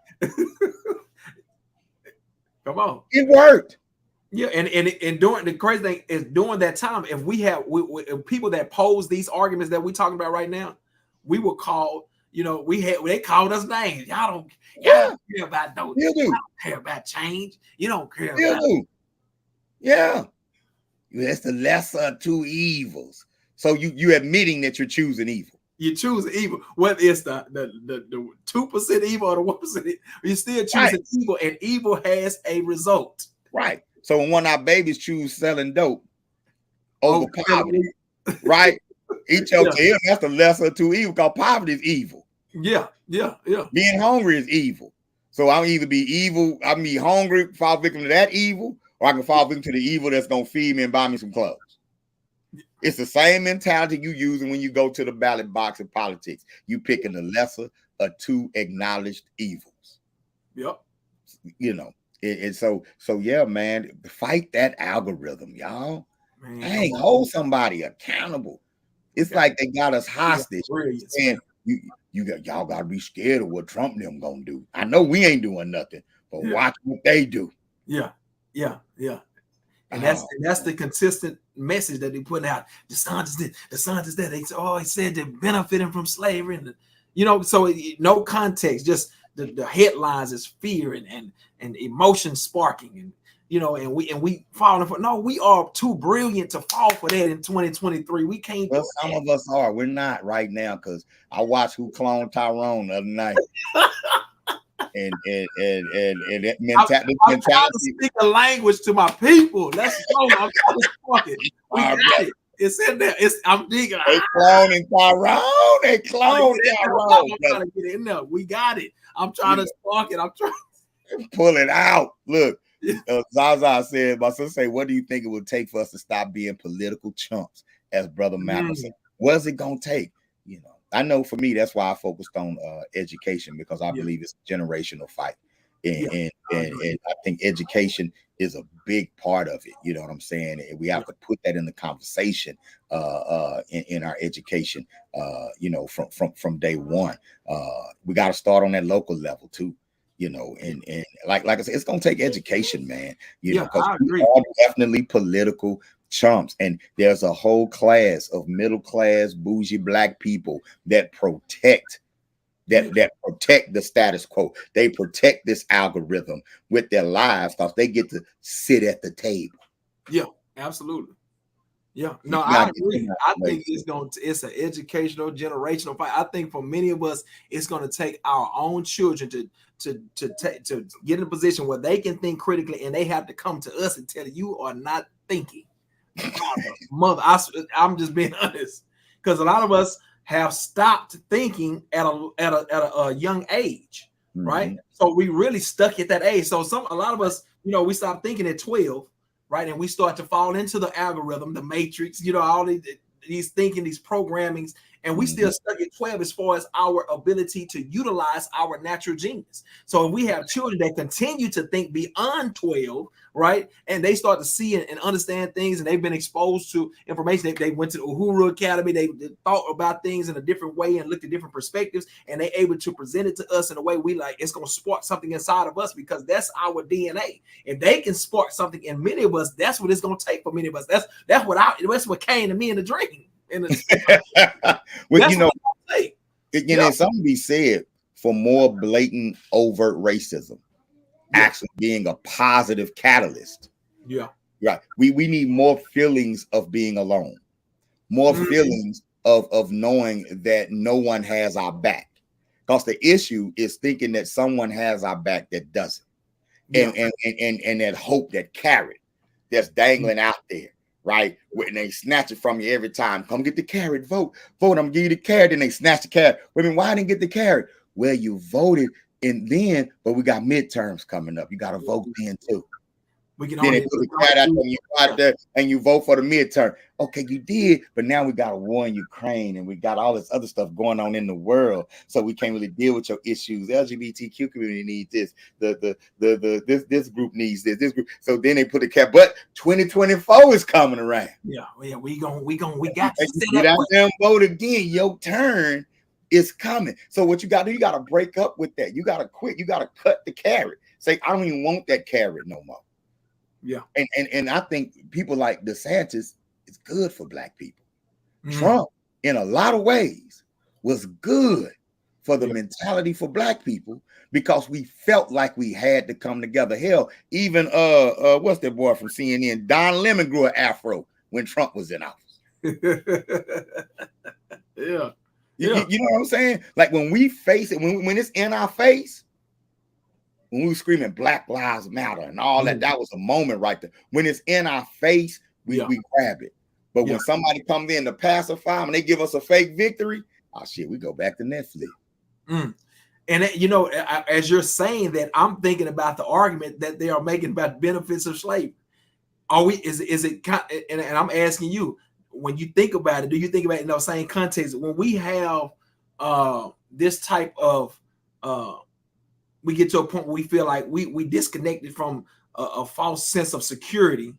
Come on. It worked. Yeah, and during the crazy thing is during that time, if we have people that pose these arguments that we're talking about right now, we were called. They called us names. Y'all don't care about those. You don't care about change. You don't care about. Yeah, that's the lesser of two evils. So you admitting that you're choosing evil. You choose evil. Whether it's the 2% evil or the 1%, you're still choosing evil, and evil has a result. Right. So when one of our babies choose selling dope over poverty, right? Each of them, that's the lesser of two evils, because poverty is evil. Yeah. Being hungry is evil. So I'll either be evil, I can be hungry, fall victim to that evil, or I can fall victim to the evil that's gonna feed me and buy me some clothes. It's the same mentality you using when you go to the ballot box in politics. You picking the lesser of two acknowledged evils. Yep. And so yeah, man, fight that algorithm, y'all. Dang, hold somebody accountable. It's like they got us hostage, and y'all gotta be scared of what Trump and them gonna do. I know we ain't doing nothing, but watch what they do. Yeah. And that's the consistent message that they put out. DeSantis that. They he said they're benefiting from slavery, and so no context, just the headlines is fear and emotion sparking, and we falling for. No, we are too brilliant to fall for that in 2023. We can't. Well, some of us are. We're not right now, because I watched Who Cloned Tyrone the other night. And that mentality. I'm trying to speak a language to my people. Let's go. I'm trying to talk it. We got it. It's in there. I'm digging. They cloning Tyrone. They cloned Tyrone. I'm trying to get in there. We got it. I'm trying to spark it. I'm trying to pull it out. Look, Zaza said, my sister say, what do you think it would take for us to stop being political chumps? As Brother Malcolm said, what is it gonna take? You know, I know for me, that's why I focused on education, because I believe it's a generational fight. And I think education is a big part of it. You know what I'm saying? And we have to put that in the conversation in our education, you know, from day one. We got to start on that local level too. You know, and like I said, it's gonna take education, man. You know, because we are definitely political chumps, and there's a whole class of middle class bougie black people that protect protect the status quo. They protect this algorithm with their lives because they get to sit at the table. Yeah, absolutely. Yeah, no, I agree. I think it's an educational, generational fight. I think for many of us, it's going to take our own children to get in a position where they can think critically, and they have to come to us and tell you are not thinking. Mother, I'm just being honest, because a lot of us have stopped thinking at a young age, right? So we really stuck at that age. So a lot of us, you know, we stopped thinking at 12. Right, and we start to fall into the algorithm, the matrix, you know, all these thinking, these programmings, and we still stuck at 12 as far as our ability to utilize our natural genius. So if we have children that continue to think beyond 12, right, and they start to see and understand things, and they've been exposed to information, they went to the Uhuru Academy, they thought about things in a different way and looked at different perspectives, and they able to present it to us in a way we like. It's going to spark something inside of us because that's our DNA. If they can spark something in many of us, that's what it's going to take for many of us. That's what came to me in the dream. Well, you know, something be said for more blatant, overt racism actually being a positive catalyst. Yeah, right. We need more feelings of being alone, more feelings of knowing that no one has our back. Because the issue is thinking that someone has our back that doesn't, and that hope, that carrot that's dangling out there. Right, when they snatch it from you every time. Come get the carrot, vote. I'm gonna give you the carrot, and they snatch the carrot. Wait a minute, why I didn't get the carrot? Well, you voted, and then, but we got midterms coming up. You got to vote then too. We can then they put the carrot out there, and you go out there and you vote for the midterm. Okay, you did, but now we got a war in Ukraine, and we got all this other stuff going on in the world, so we can't really deal with your issues. LGBTQ community needs this. This group needs this. This group. So then they put the cap. But 2024 is coming around. Yeah, we got to get out there and vote again. Your turn is coming. So what you got to do? You got to break up with that. You got to quit. You got to cut the carrot. Say, I don't even want that carrot no more. Yeah, and I think people like DeSantis is good for black people. Trump, in a lot of ways, was good for the mentality for black people because we felt like we had to come together. Hell, even what's that boy from CNN? Don Lemon grew an afro when Trump was in office. Yeah. You know what I'm saying? Like when we face it, when it's in our face. When we were screaming Black Lives Matter and all that, that was a moment right there. When it's in our face, we grab it. But when somebody comes in to pacify them and they give us a fake victory, oh shit, we go back to Netflix. And you know, as you're saying that, I'm thinking about the argument that they are making about benefits of slavery. Are we? Is it? And I'm asking you, when you think about it, do you think about it in the same context? When we have this type of we get to a point where we feel like we disconnected from a false sense of security.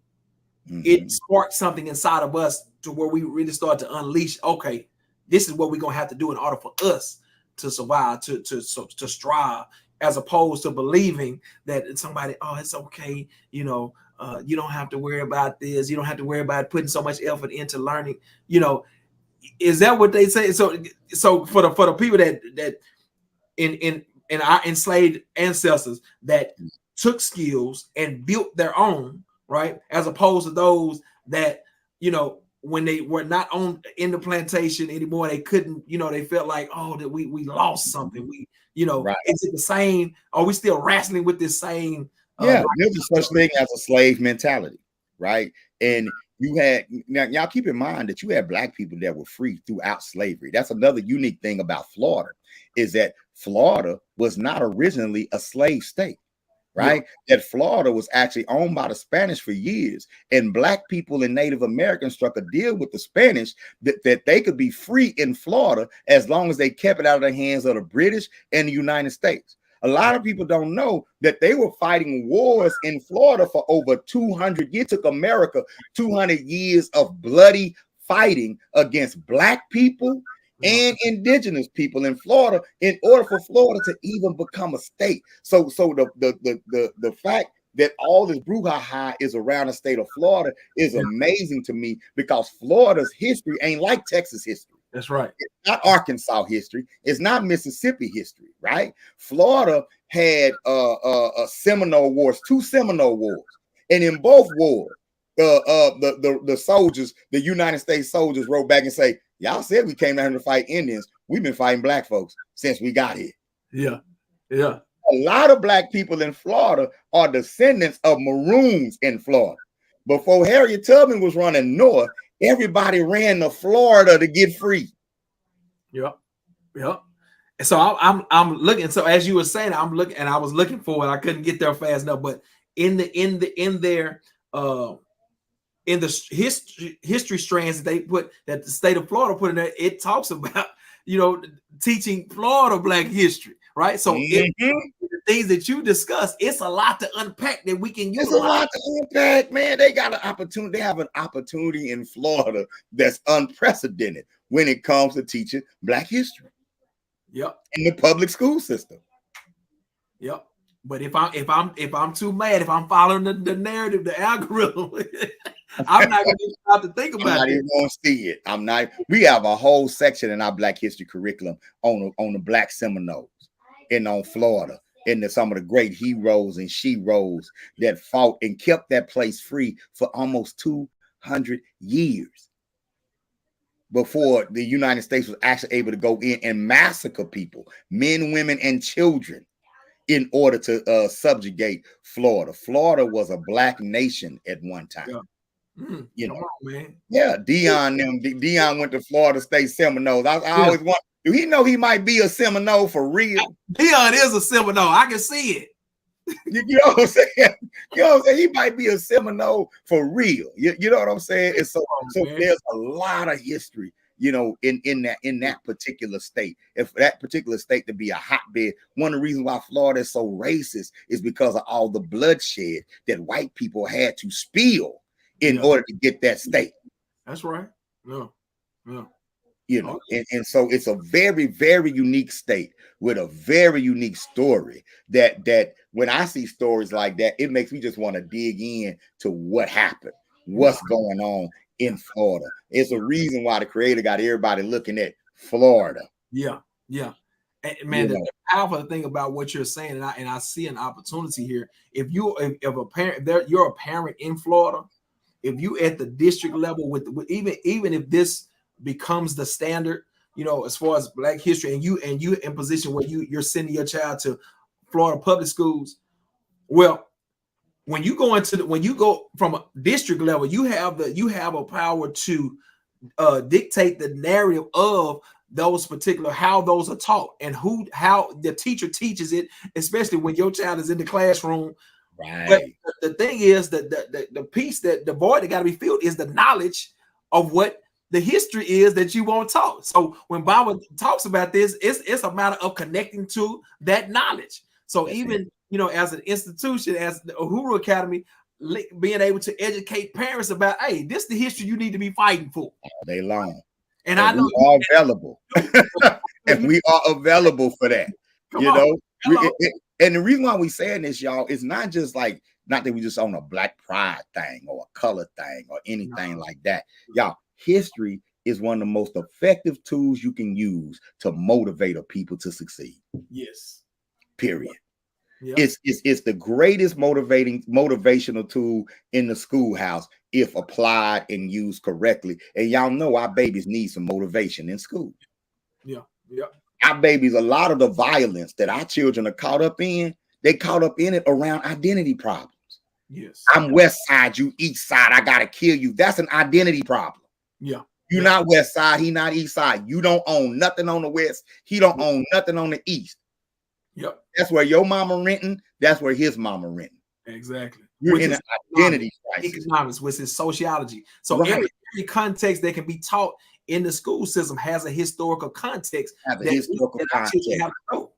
It sparked something inside of us to where we really start to unleash. Okay, this is what we're gonna have to do in order for us to survive, to strive, as opposed to believing that somebody, oh, it's okay, you know, you don't have to worry about this. You don't have to worry about putting so much effort into learning. You know, is that what they say? So for the people that in our enslaved ancestors that took skills and built their own, right? As opposed to those that, you know, when they were not in the plantation anymore, they couldn't, you know, they felt like, oh, that we lost something. We, you know, is it the same? Are we still wrestling with this same? There's a such thing as a slave mentality, right? And you had, now y'all keep in mind that you had black people that were free throughout slavery. That's another unique thing about Florida, is that Florida was not originally a slave state. right? That Florida was actually owned by the Spanish for years, and black people and Native Americans struck a deal with the Spanish that they could be free in Florida as long as they kept it out of the hands of the British and the United States. A lot of people don't know that they were fighting wars in Florida for over 200 years. It took America 200 years of bloody fighting against black people and indigenous people in Florida in order for Florida to even become a state. So the fact that all this brouhaha is around the state of Florida is amazing to me, because Florida's history ain't like Texas history. That's right. It's not Arkansas history. It's not Mississippi history, right? Florida had Seminole Wars, 2 Seminole Wars, and in both wars, the soldiers, the United States soldiers, wrote back and say, "Y'all said we came down here to fight Indians. We've been fighting black folks since we got here." Yeah, yeah. A lot of black people in Florida are descendants of Maroons in Florida. Before Harriet Tubman was running north, everybody ran to Florida to get free. Yep, yep. And so I'm looking. So as you were saying, I'm looking, and I was looking for it. I couldn't get there fast enough. But in the history strands that they put, that the state of Florida put in there, it talks about, teaching Florida black history, right? So the things that you discussed, it's a lot to unpack that we can use. It's a lot to unpack, man. They got an opportunity. They have an opportunity in Florida that's unprecedented when it comes to teaching black history. Yep. In the public school system. Yep. But if I'm too mad, if I'm following the narrative, the algorithm, I'm not going to stop to think about it. I'm not even going to see it. I'm not. We have a whole section in our Black history curriculum on the Black Seminoles and on Florida, and some of the great heroes and sheroes that fought and kept that place free for almost 200 years before the United States was actually able to go in and massacre people, men, women, and children, in order to subjugate Florida. Florida was a black nation at one time. Yeah. Come on, man. Yeah, Dion went to Florida State Seminoles. I always want. Do he know he might be a Seminole for real? Dion is a Seminole. I can see it. You know what I'm saying? You know what I'm saying? He might be a Seminole for real. You know what I'm saying? And so there's a lot of history, in that particular state. If that particular state to be a hotbed, one of the reasons why Florida is so racist is because of all the bloodshed that white people had to spill in order to get that state. That's right. No. And so it's a very, very unique state with a very unique story that when I see stories like that, it makes me just want to dig in to what happened, what's going on in Florida. It's a reason why the creator got everybody looking at Florida. Yeah. And man, the powerful thing about what you're saying, and I see an opportunity here. If a parent, you're a parent in Florida, if you at the district level with even if this becomes the standard, as far as black history, and you in position where you're sending your child to Florida public schools, well, when you go from a district level, you have a power to dictate the narrative of those particular, how those are taught, and how the teacher teaches it, especially when your child is in the classroom. Right. But the thing is that the piece, that the void that got to be filled, is the knowledge of what the history is that you want taught. So when Baba talks about this, it's a matter of connecting to that knowledge. So that's even as an institution, as the Uhuru Academy, being able to educate parents about, hey, this is the history you need to be fighting for all day long. And I know we are available. And we are available for that. And the reason why we saying this, y'all, is not just like, not that we just on a black pride thing or a color thing or anything like that. Y'all, history is one of the most effective tools you can use to motivate a people to succeed. Yes. Period. Yeah. It's the greatest motivational tool in the schoolhouse if applied and used correctly. And y'all know our babies need some motivation in school. Yeah. Our babies, a lot of the violence that our children are caught up in, they caught up in it around identity problems. Yes. I'm West Side, you East Side, I gotta kill you. That's an identity problem. Yeah. You're not West Side, he not East Side. You don't own nothing on the West, he don't own nothing on the East. Yep. That's where your mama renting. That's where his mama renting. Exactly. You're Which in is an identity crisis. economics, which is sociology. So Right. every context that can be taught in the school system has a historical context. Have a historical context. Have to know.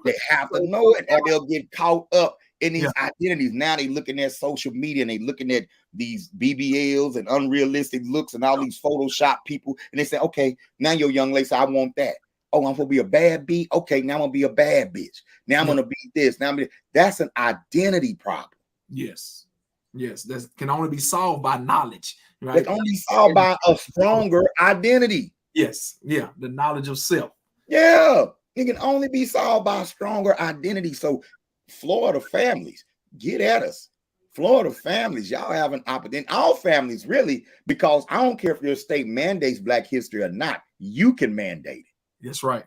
They have to know it, or they'll get caught up in these identities. Now they looking at social media and they looking at these BBLs and unrealistic looks and all these Photoshop people, and they say, okay, now your young lady say, I want that. Oh, I'm gonna be a bad bitch. Okay, now I'm gonna be a bad bitch. Now I'm gonna be this. Now that's an identity problem. Yes, that can only be solved by knowledge. Right? It can only be solved by a stronger identity. Yes, the knowledge of self. Yeah, it can only be solved by a stronger identity. So, Florida families, get at us. Florida families, y'all have an opportunity. All families, really, because I don't care if your state mandates Black history or not. You can mandate it. That's right.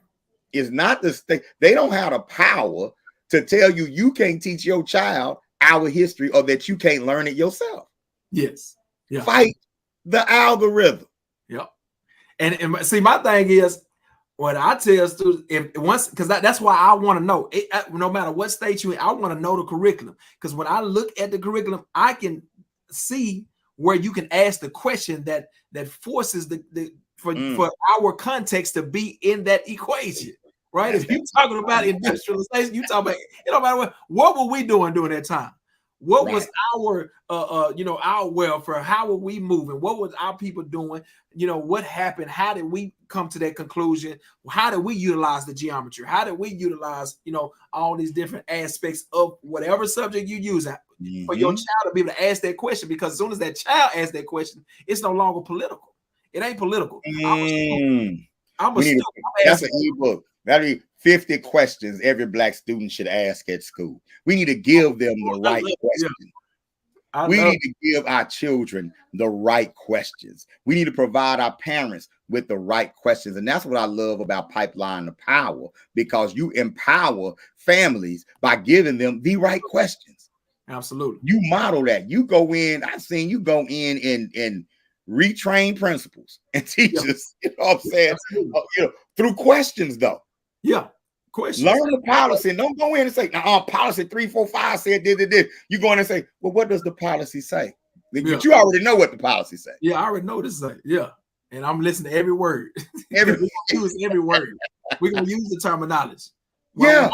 It's not the state. They don't have the power to tell you you can't teach your child our history or that you can't learn it yourself. Yes. Yeah. Fight the algorithm. Yep. And see, my thing is, what I tell students, because that's why I want to know. No matter what state you're in, I want to know the curriculum. Because when I look at the curriculum, I can see where you can ask the question that forces for our context to be in that equation. Right? If you're talking about industrialization, you talk about, it don't matter what were we doing during that time? What was our our welfare? How were we moving? What was our people doing? What happened? How did we come to that conclusion? How did we utilize the geometry? How did we utilize, all these different aspects of whatever subject you use for your child to be able to ask that question? Because as soon as that child asks that question, it's no longer political. It ain't political. I'm a student. That's an ebook. That'd be 50 questions every Black student should ask at school. We need to give them the right questions. We need to give our children the right questions. We need to provide our parents with the right questions. And that's what I love about Pipeline to Power, because you empower families by giving them the right questions. Absolutely. You model that. You go in, I've seen you go in and retrain principals and teachers, you know what I'm saying? Through questions though. Yeah. Questions. Learn the policy and don't go in and say, policy 3, 4, 5 said this. You go in and say, well, what does the policy say? But you already know what the policy say. Yeah, I already know this say. Yeah. And I'm listening to every word. Every word. We're gonna use the terminology. Well, how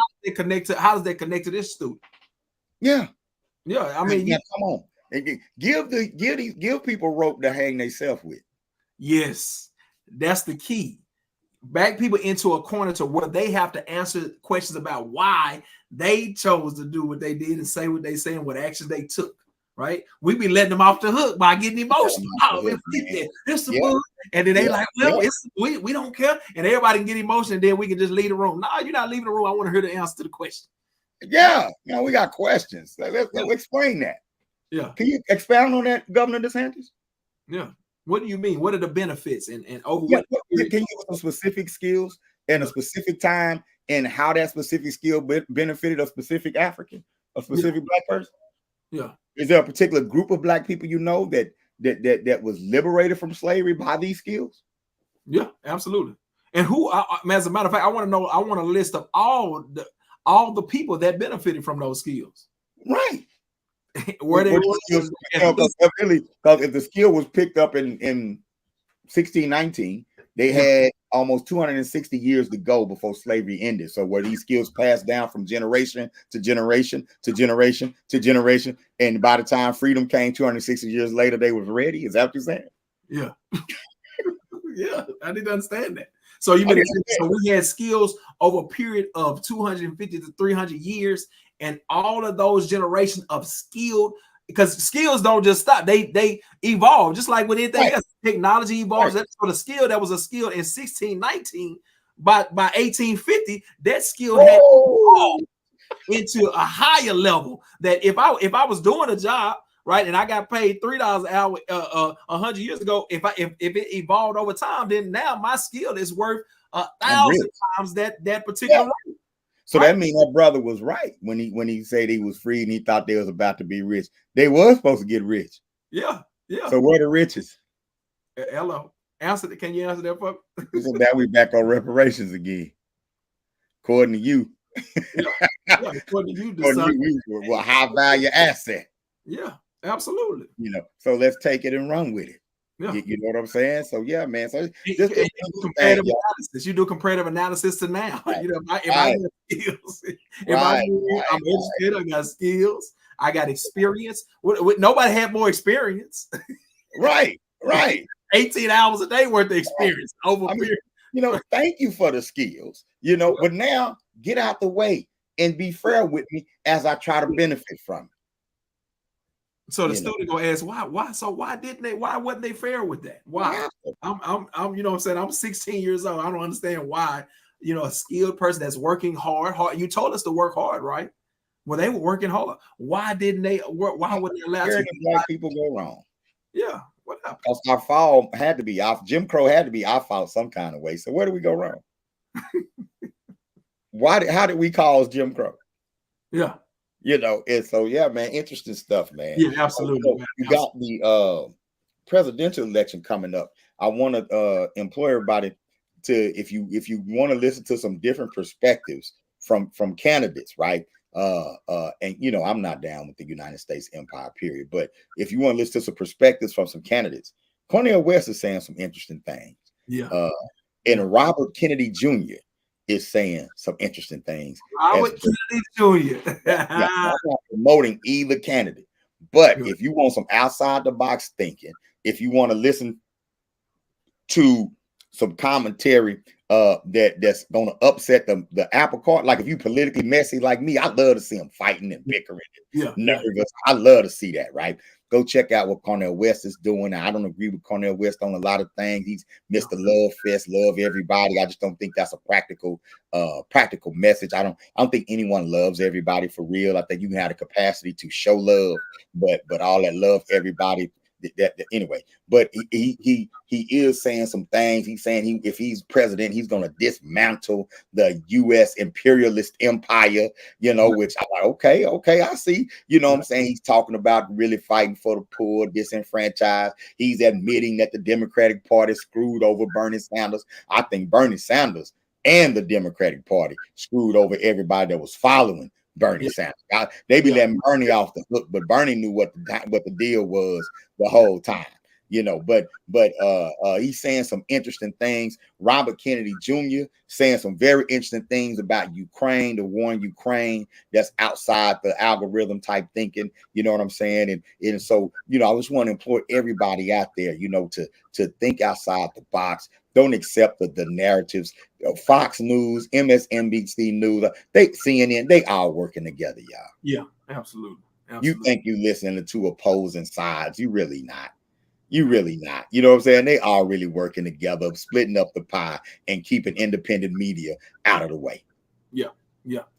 does that connect to this student? Yeah. Yeah. I mean, come on. Give people rope to hang themselves with. Yes, that's the key. Back people into a corner to where they have to answer questions about why they chose to do what they did and say what they say and what actions they took. Right? We be letting them off the hook by getting emotional. And then they we don't care. And everybody can get emotional, and then we can just leave the room. No, you're not leaving the room. I want to hear the answer to the question. Yeah, we got questions. Let's explain that. Yeah. Can you expound on that, Governor DeSantis? Yeah. What do you mean? What are the benefits? And over can you give some specific skills and a specific time and how that specific skill benefited a specific African, a specific Black person? Yeah. Is there a particular group of Black people that was liberated from slavery by these skills? Yeah, absolutely. And who, as a matter of fact, I want a list of all the people that benefited from those skills. Right. Where they because if the skill was picked up in 1619, they had almost 260 years to go before slavery ended. So were these skills passed down from generation to generation to generation to generation, and by the time freedom came 260 years later, they was ready? Is that what you're saying? Yeah. Yeah, I didn't understand that. So we had skills over a period of 250 to 300 years. And all of those generations of skilled, because skills don't just stop, they evolve, just like with anything else. Technology evolves. That's for the skill that was a skill in 1619. By 1850, that skill had evolved into a higher level. That if I was doing a job, right, and I got paid $3 an hour 100 years ago, if it evolved over time, then now my skill is worth 1,000 times that particular rate. So that means that brother was right when he said he was free and he thought they was about to be rich. They was supposed to get rich. Yeah. So where the riches? Hello. Can you answer that for me? So now we back on reparations again. According to you. Yeah, according to you, a high value asset. Yeah, absolutely. You know, so let's take it and run with it. Yeah. You know what I'm saying? So yeah, man. So this comparative analysis. You do comparative analysis to now. Right. You know, if I have skills, I'm educated, I got skills, I got experience. Nobody had more experience. Right. 18 hours a day worth of experience over a period. You know, thank you for the skills. You know, but now get out the way and be fair with me as I try to benefit from it. So the student gonna ask why? So why wasn't they fair with that? Why? I'm you know what I'm saying, I'm 16 years old. I don't understand why, you know, a skilled person that's working hard. You told us to work hard, right? Well, they were working hard. Why didn't they work? Why wouldn't they allow black people go wrong? Yeah, what happened? Because our fall had to be off. Jim Crow had to be our fault some kind of way. So where did we go wrong? How did we cause Jim Crow? Yeah. You know, and so yeah, man, interesting stuff, man. Yeah, absolutely. You got the presidential election coming up. I want to employ everybody to, if you want to listen to some different perspectives from candidates, right? And you know, I'm not down with the United States empire, period. But if you want to listen to some perspectives from some candidates, Cornel West is saying some interesting things. Yeah. And Robert Kennedy Jr. is saying some interesting things. Robert Kennedy Jr. I'm not promoting either candidate, but if you want some outside the box thinking, if you want to listen to some commentary that's going to upset the apple cart, like if you politically messy like me, I love to see them fighting and bickering. Nervous. I love to see that, right? Go check out what Cornel West is doing. I don't agree with Cornel West on a lot of things. He's Mr. Love Fest, love everybody. I just don't think that's a practical message. I don't think anyone loves everybody for real. I think you can have the capacity to show love, but all that love everybody. Anyway, but he is saying some things. He's saying if he's president, he's going to dismantle the U.S. imperialist empire, you know, which I'm like, okay, I see. You know what I'm saying? He's talking about really fighting for the poor, disenfranchised. He's admitting that the Democratic Party screwed over Bernie Sanders. I think Bernie Sanders and the Democratic Party screwed over everybody that was following Bernie Sanders. They be letting Bernie off the hook, but Bernie knew what the deal was the whole time, you know. But he's saying some interesting things. Robert Kennedy Jr. saying some very interesting things about Ukraine, the war in Ukraine, that's outside the algorithm type thinking. You know what I'm saying? And so, you know, I just want to implore everybody out there, you know, to think outside the box. Don't accept the narratives. Fox News, MSNBC News, CNN, they all working together, y'all. Yeah, absolutely. You think you listening to two opposing sides. You really not. You know what I'm saying? They are really working together, splitting up the pie and keeping independent media out of the way. Yeah.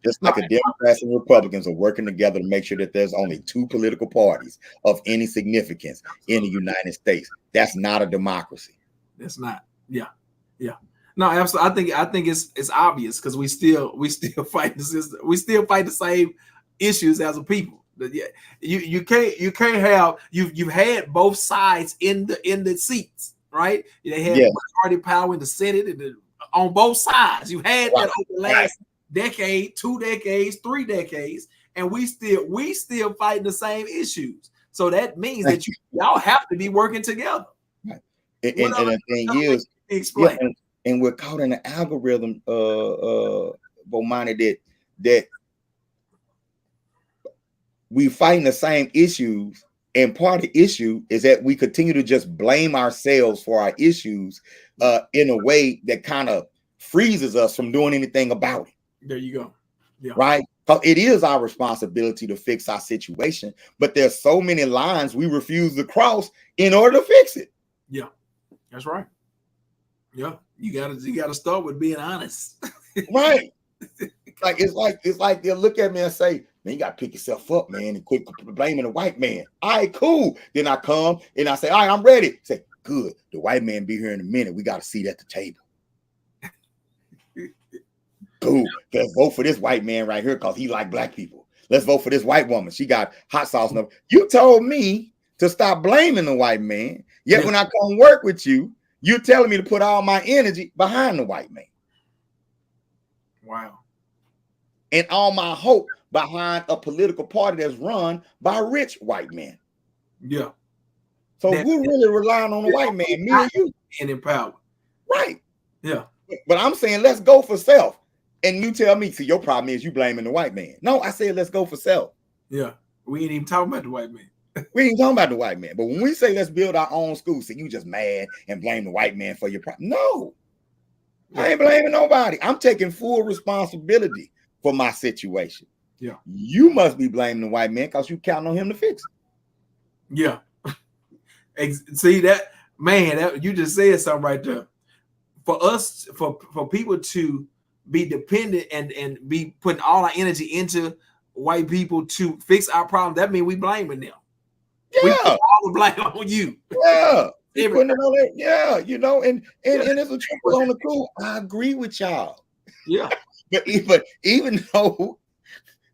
Just like the Democrats and Republicans are working together to make sure that there's only two political parties of any significance in the United States. That's not a democracy. That's not. Yeah. No, absolutely. I think it's obvious because we still fight the system. We still fight the same issues as a people. You can't have you've had both sides in the seats, right? They had majority power in the Senate and on both sides. You had that over the last decade, 2 decades, 3 decades, and we still fighting the same issues. So that means that y'all have to be working together. Right. And the thing is, explain. And we're caught in the algorithm, Bomani, that we fighting the same issues, and part of the issue is that we continue to just blame ourselves for our issues in a way that kind of freezes us from doing anything about it. There you go. Yeah. Right? Because it is our responsibility to fix our situation, but there's so many lines we refuse to cross in order to fix it. Yeah, that's right. Yeah, you gotta start with being honest. Right. It's like they'll look at me and say, man, you gotta pick yourself up, man, and quit blaming the white man. All right, cool. Then I come and I say, all right, I'm ready. Say, good. The white man be here in a minute. We got a seat at the table. Cool. Let's vote for this white man right here because he like black people. Let's vote for this white woman. She got hot sauce. You told me to stop blaming the white man. Yet when I come work with you, you're telling me to put all my energy behind the white man. Wow. and all my hope behind a political party that's run by rich white men. Yeah. So who really relying on the white man? Me or you? And empowered. Right. Yeah. But I'm saying let's go for self. And you tell me, see, your problem is you blaming the white man. No, I said let's go for self. Yeah. We ain't even talking about the white man. We ain't talking about the white man. But when we say let's build our own school, see, you just mad and blame the white man for your problem. No. I ain't blaming nobody. I'm taking full responsibility for my situation. Yeah. You must be blaming the white man because you counting on him to fix it. Yeah. See that, man, that you just said something right there. For us, for people to be dependent and be putting all our energy into white people to fix our problem, that means we blaming them. Yeah. We put all the blame on you. Yeah. Yeah, you know, and it's a triple on the cool. I agree with y'all. Yeah. But even though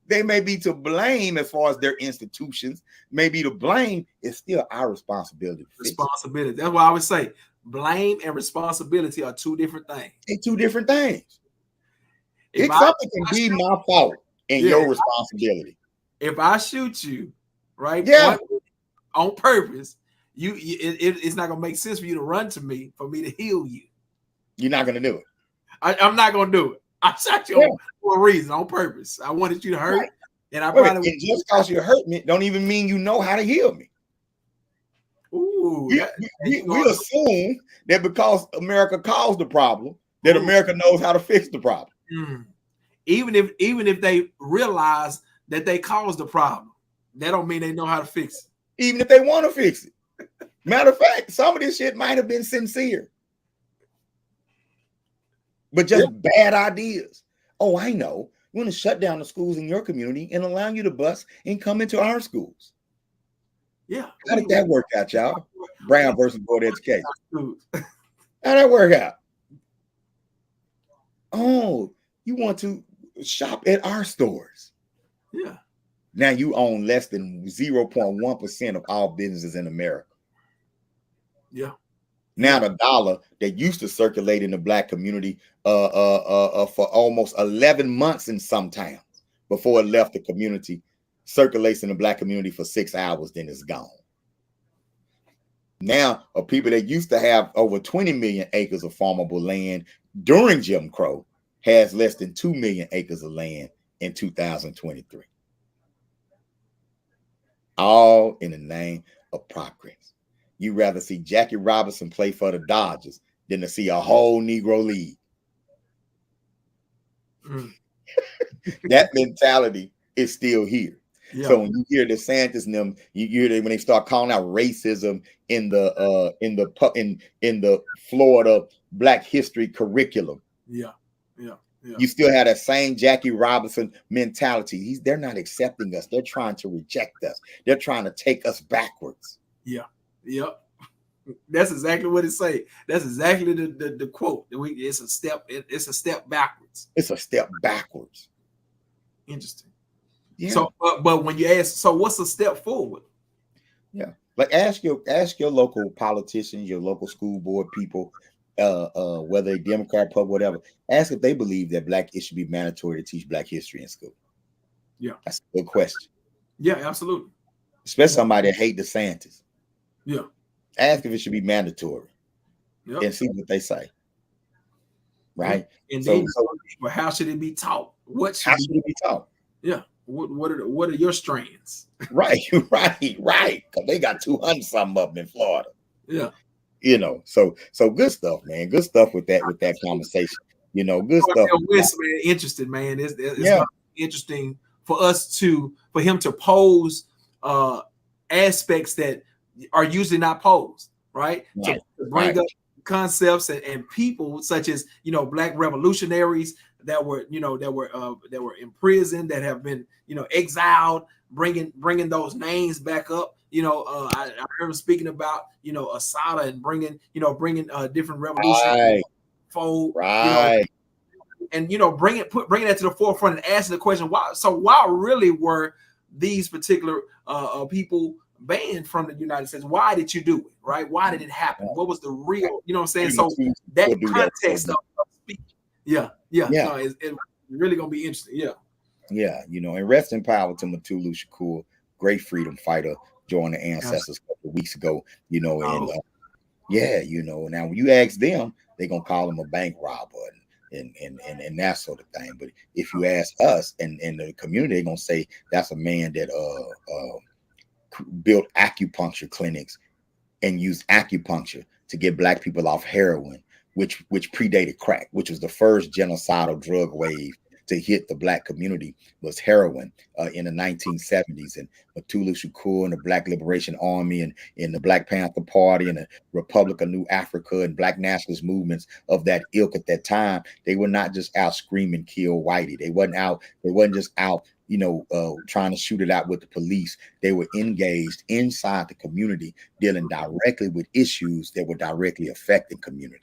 they may be to blame as far as their institutions, maybe to blame, it's still our responsibility. Responsibility. That's why I would say blame and responsibility are two different things. They're two different things. Something can be my fault and your responsibility. If I shoot you, right? Yeah. On purpose, it's not gonna make sense for you to run to me for me to heal you. You're not gonna do it. I'm not gonna do it. I shot you for a reason, on purpose. I wanted you to hurt, right. And I probably and just because you hurt me, don't even mean you know how to heal me. Ooh, we assume that because America caused the problem, that America knows how to fix the problem. Even if they realize that they caused the problem, that don't mean they know how to fix it. Even if they want to fix it. Matter of fact, some of this shit might have been sincere, but just bad ideas. Oh, I know. We're going to shut down the schools in your community and allow you to bus and come into our schools. Yeah. How did that work out, y'all? Brown versus Board of Education. How'd that work out? Oh, you want to shop at our stores. Yeah. Now you own less than 0.1% of all businesses in America. Yeah. Now the dollar that used to circulate in the black community for almost 11 months in some towns before it left the community, circulates in the black community for 6 hours, then it's gone. Now, people that used to have over 20 million acres of farmable land during Jim Crow has less than 2 million acres of land in 2023. All in the name of progress. You'd rather see Jackie Robinson play for the Dodgers than to see a whole Negro league. That mentality is still here. Yeah. So when you hear DeSantis and them, you hear them when they start calling out racism in the Florida Black History curriculum. Yeah. You still have that same Jackie Robinson mentality. They're not accepting us. They're trying to reject us. They're trying to take us backwards. Yeah. Yep. That's exactly what it say. That's exactly the quote. It's a step backwards. It's a step backwards. Interesting. Yeah. So, but when you ask, so what's a step forward? Yeah. Like ask your local politicians, your local school board people, whether a Democrat, Republican, whatever. Ask if they believe that it should be mandatory to teach Black history in school. Yeah. That's a good question. Yeah, absolutely. Especially somebody that hate DeSantis. Yeah. Ask if it should be mandatory. Yep. And see what they say. Right. And then well, how should it be taught? How should it be taught? Yeah. What are your strands? Right. Because they got 200 something up in Florida. Yeah. You know, so good stuff, man. Good stuff with that conversation. You know, good stuff. West, man, interesting, man. It's interesting for him to pose aspects that are usually not posed, right? To bring up concepts and people such as Black revolutionaries that were imprisoned, that have been exiled, bringing those names back up. I remember speaking about Asada and bringing different revolutionaries forward, and bringing that to the forefront and asking the question why. So why really were these particular people banned from the United States? Why did you do it? Right? Why did it happen? What was the real? You know what I'm saying? So that context of speech. Yeah. No, it's really gonna be interesting. Yeah. Yeah, you know, and rest in power to Mutulu Shakur, great freedom fighter, joined the ancestors a couple of weeks ago, you know, and yeah, you know, now when you ask them, they're gonna call him a bank robber and that sort of thing. But if you ask us and the community, they're gonna say that's a man that built acupuncture clinics and used acupuncture to get black people off heroin, which predated crack, which was the first genocidal drug wave to hit the black community was heroin in the 1970s. And Mutulu Shakur and the Black Liberation Army and the Black Panther Party and the Republic of New Africa and black nationalist movements of that ilk at that time, they were not just out screaming kill whitey. They wasn't just out, you know, trying to shoot it out with the police. They were engaged inside the community, dealing directly with issues that were directly affecting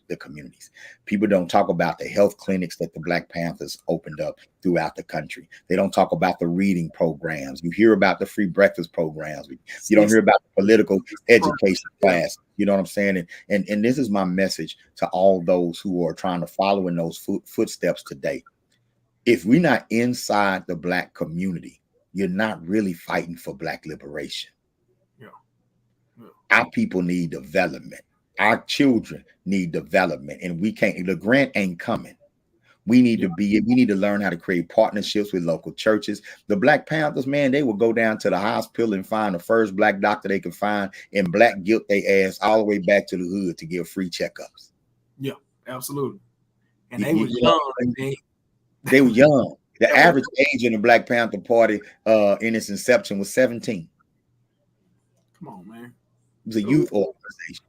the communities. People don't talk about the health clinics that the Black Panthers opened up throughout the country. They don't talk about the reading programs. You hear about the free breakfast programs. You don't hear about the political education class. You know what I'm saying? And this is my message to all those who are trying to follow in those footsteps today. If we're not inside the black community, you're not really fighting for black liberation. Yeah. Our people need development. Our children need development, and we can't. The grant ain't coming. We need to learn how to create partnerships with local churches. The Black Panthers, man, they will go down to the hospital and find the first black doctor they can find and black guilt their ass all the way back to the hood to give free checkups. Yeah, absolutely. And they were young. They were young. The average age in the Black Panther Party in its inception was 17. Come on, man. It was a youth organization,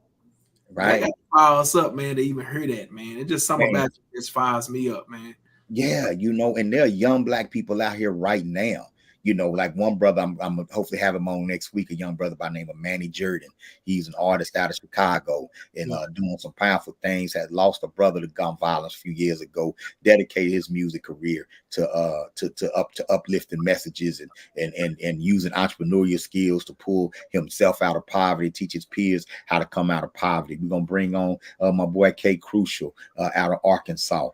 right? That fire us up, man, to even hear that, man. It's just something about it just fires me up, man. Yeah, you know, and there are young black people out here right now. You know, like one brother, I'm hopefully have him on next week, a young brother by the name of Manny Jordan. He's an artist out of Chicago and doing some powerful things. Had lost a brother to gun violence a few years ago, dedicated his music career to uplifting messages and using entrepreneurial skills to pull himself out of poverty, teach his peers how to come out of poverty. We're gonna bring on my boy K Crucial out of Arkansas,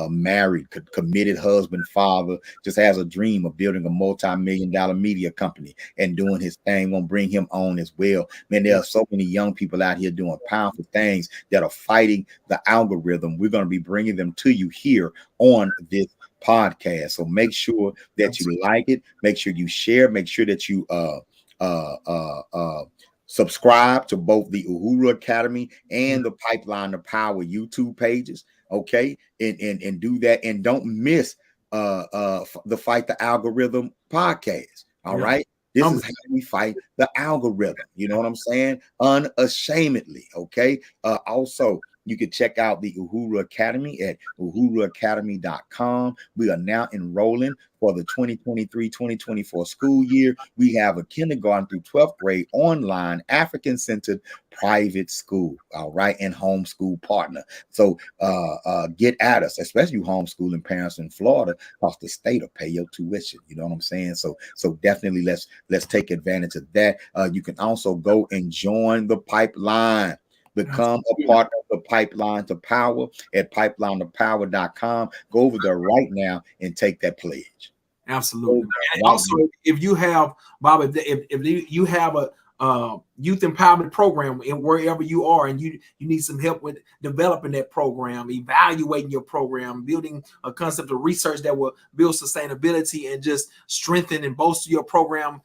married, committed husband, father, just has a dream of building a multi-million-dollar media company and doing his thing. Gonna bring him on as well. Man, there are so many young people out here doing powerful things that are fighting the algorithm. We're going to be bringing them to you here on this podcast. So make sure that you like it. Make sure you share. Make sure that you subscribe to both the Uhuru Academy and the Pipeline to Power YouTube pages. Okay, and do that, and don't miss the Fight the Algorithm podcast. All right. This is how we fight the algorithm. You know what I'm saying? Unashamedly. Okay. Also, you can check out the Uhuru Academy at uhuruacademy.com. We are now enrolling for the 2023-2024 school year. We have a kindergarten through 12th grade online African-centered private school, all right, and homeschool partner. So get at us, especially you homeschooling parents in Florida, because the state will pay your tuition. You know what I'm saying? So definitely let's take advantage of that. You can also go and join the pipeline. Become a part of the Pipeline to Power at pipelinetopower.com. Go over there right now and take that pledge. Absolutely. And also, if you have, Bob, if you have a youth empowerment program in wherever you are, and you need some help with developing that program, evaluating your program, building a concept of research that will build sustainability and just strengthen and bolster your program,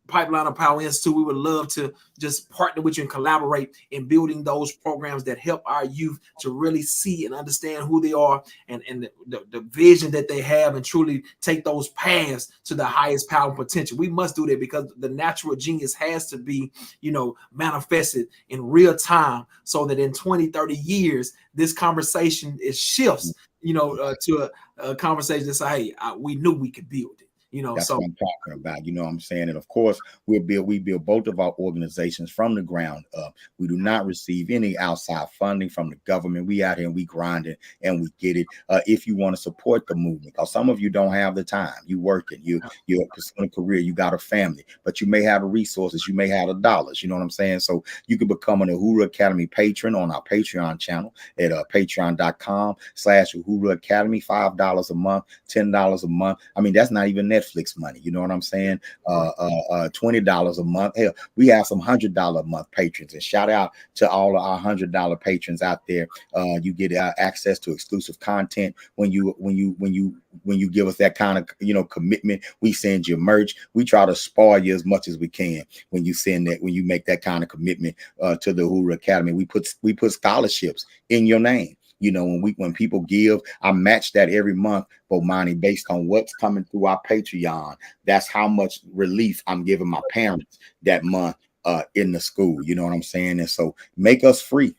Pipeline of Power Institute, we would love to just partner with you and collaborate in building those programs that help our youth to really see and understand who they are and the vision that they have, and truly take those paths to the highest power potential. We must do that because the natural genius has to be, manifested in real time, so that in 20-30 years, this conversation shifts, to a conversation that say, hey, we knew we could build it. That's what I'm talking about. You know what I'm saying? And of course, we build both of our organizations from the ground up. We do not receive any outside funding from the government. We out here and we grinding and we get it. If you want to support the movement, because some of you don't have the time, you working, you're pursuing a career, you got a family, but you may have the resources, you may have the dollars. You know what I'm saying? So you can become an Uhuru Academy patron on our Patreon channel at patreon.com/Uhuru Academy. $5 a month, $10 a month. I mean, that's not even necessary. Netflix money. You know what I'm saying? $20 a month. Hell, we have some $100 a month patrons, and shout out to all of our $100 patrons out there. You get access to exclusive content when you give us that kind of commitment. We send you merch. We try to spoil you as much as we can when you make that kind of commitment to the Uhuru Academy. We put scholarships in your name. When people give, I match that every month, Bomani, based on what's coming through our Patreon. That's how much relief I'm giving my parents that month in the school. You know what I'm saying? And so make us free.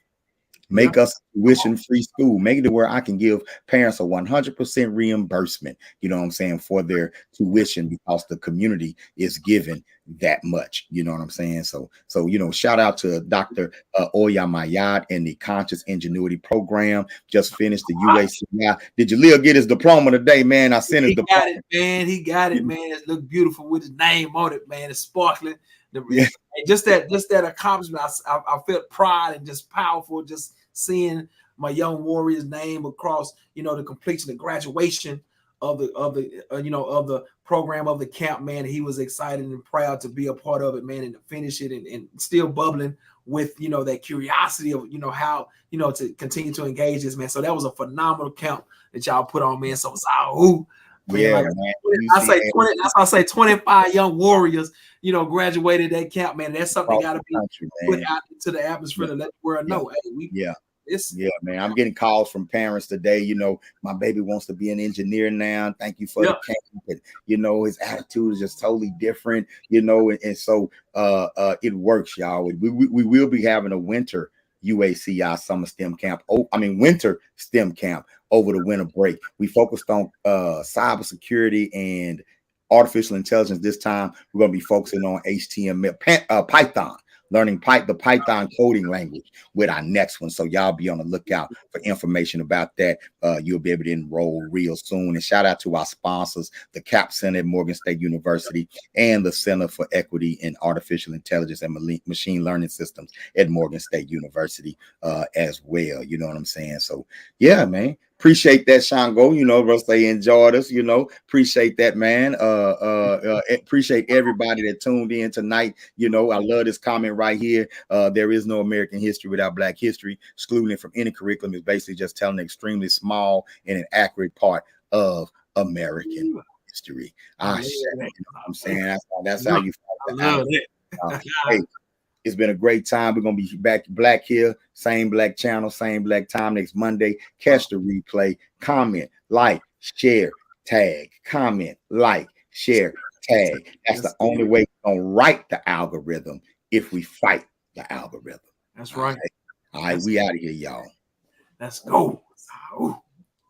Make us tuition-free school. Make it to where I can give parents a 100% reimbursement, you know what I'm saying, for their tuition, because the community is giving that much. You know what I'm saying? So shout out to Dr. Oya Mayad and the Conscious Ingenuity Program. Just finished the UACI. Did Jaleel get his diploma today, man? I sent his diploma. He got it, man. It looked beautiful with his name on it, man. It's sparkling. Just that accomplishment, I felt pride and just powerful, just seeing my young warrior's name across, the completion, the graduation of the program, of the camp, man. He was excited and proud to be a part of it, man, and to finish it and still bubbling with, that curiosity of, how, to continue to engage this, man. So that was a phenomenal camp that y'all put on, man. So man, I say 25 young warriors, graduated that camp, man. That's something got to be put out into the atmosphere to let the world know. Hey, man. I'm getting calls from parents today. My baby wants to be an engineer now. Thank you for the camp. And, his attitude is just totally different. And so it works, y'all. We will be having a winter UACI summer STEM camp. Winter STEM camp over the winter break. We focused on cybersecurity and artificial intelligence. This time we're going to be focusing on HTML, Python, learning the Python coding language with our next one. So y'all be on the lookout for information about that. You'll be able to enroll real soon. And shout out to our sponsors, the CAP Center at Morgan State University and the Center for Equity in Artificial Intelligence and Machine Learning Systems at Morgan State University as well. You know what I'm saying? So yeah, man. Appreciate that, Shango. They enjoyed us. Appreciate that, man. Appreciate everybody that tuned in tonight. I love this comment right here. There is no American history without Black history. Excluding it from any curriculum is basically just telling an extremely small and an accurate part of American history. I'm saying that's how you find out. Hey, it's been a great time. We're going to be back black here, same black channel, same black time next Monday. Catch the replay, comment, like, share, tag, comment, like, share, tag. That's the only way we're going to write the algorithm if we fight the algorithm. That's right. All right, we out of here, y'all. Let's go.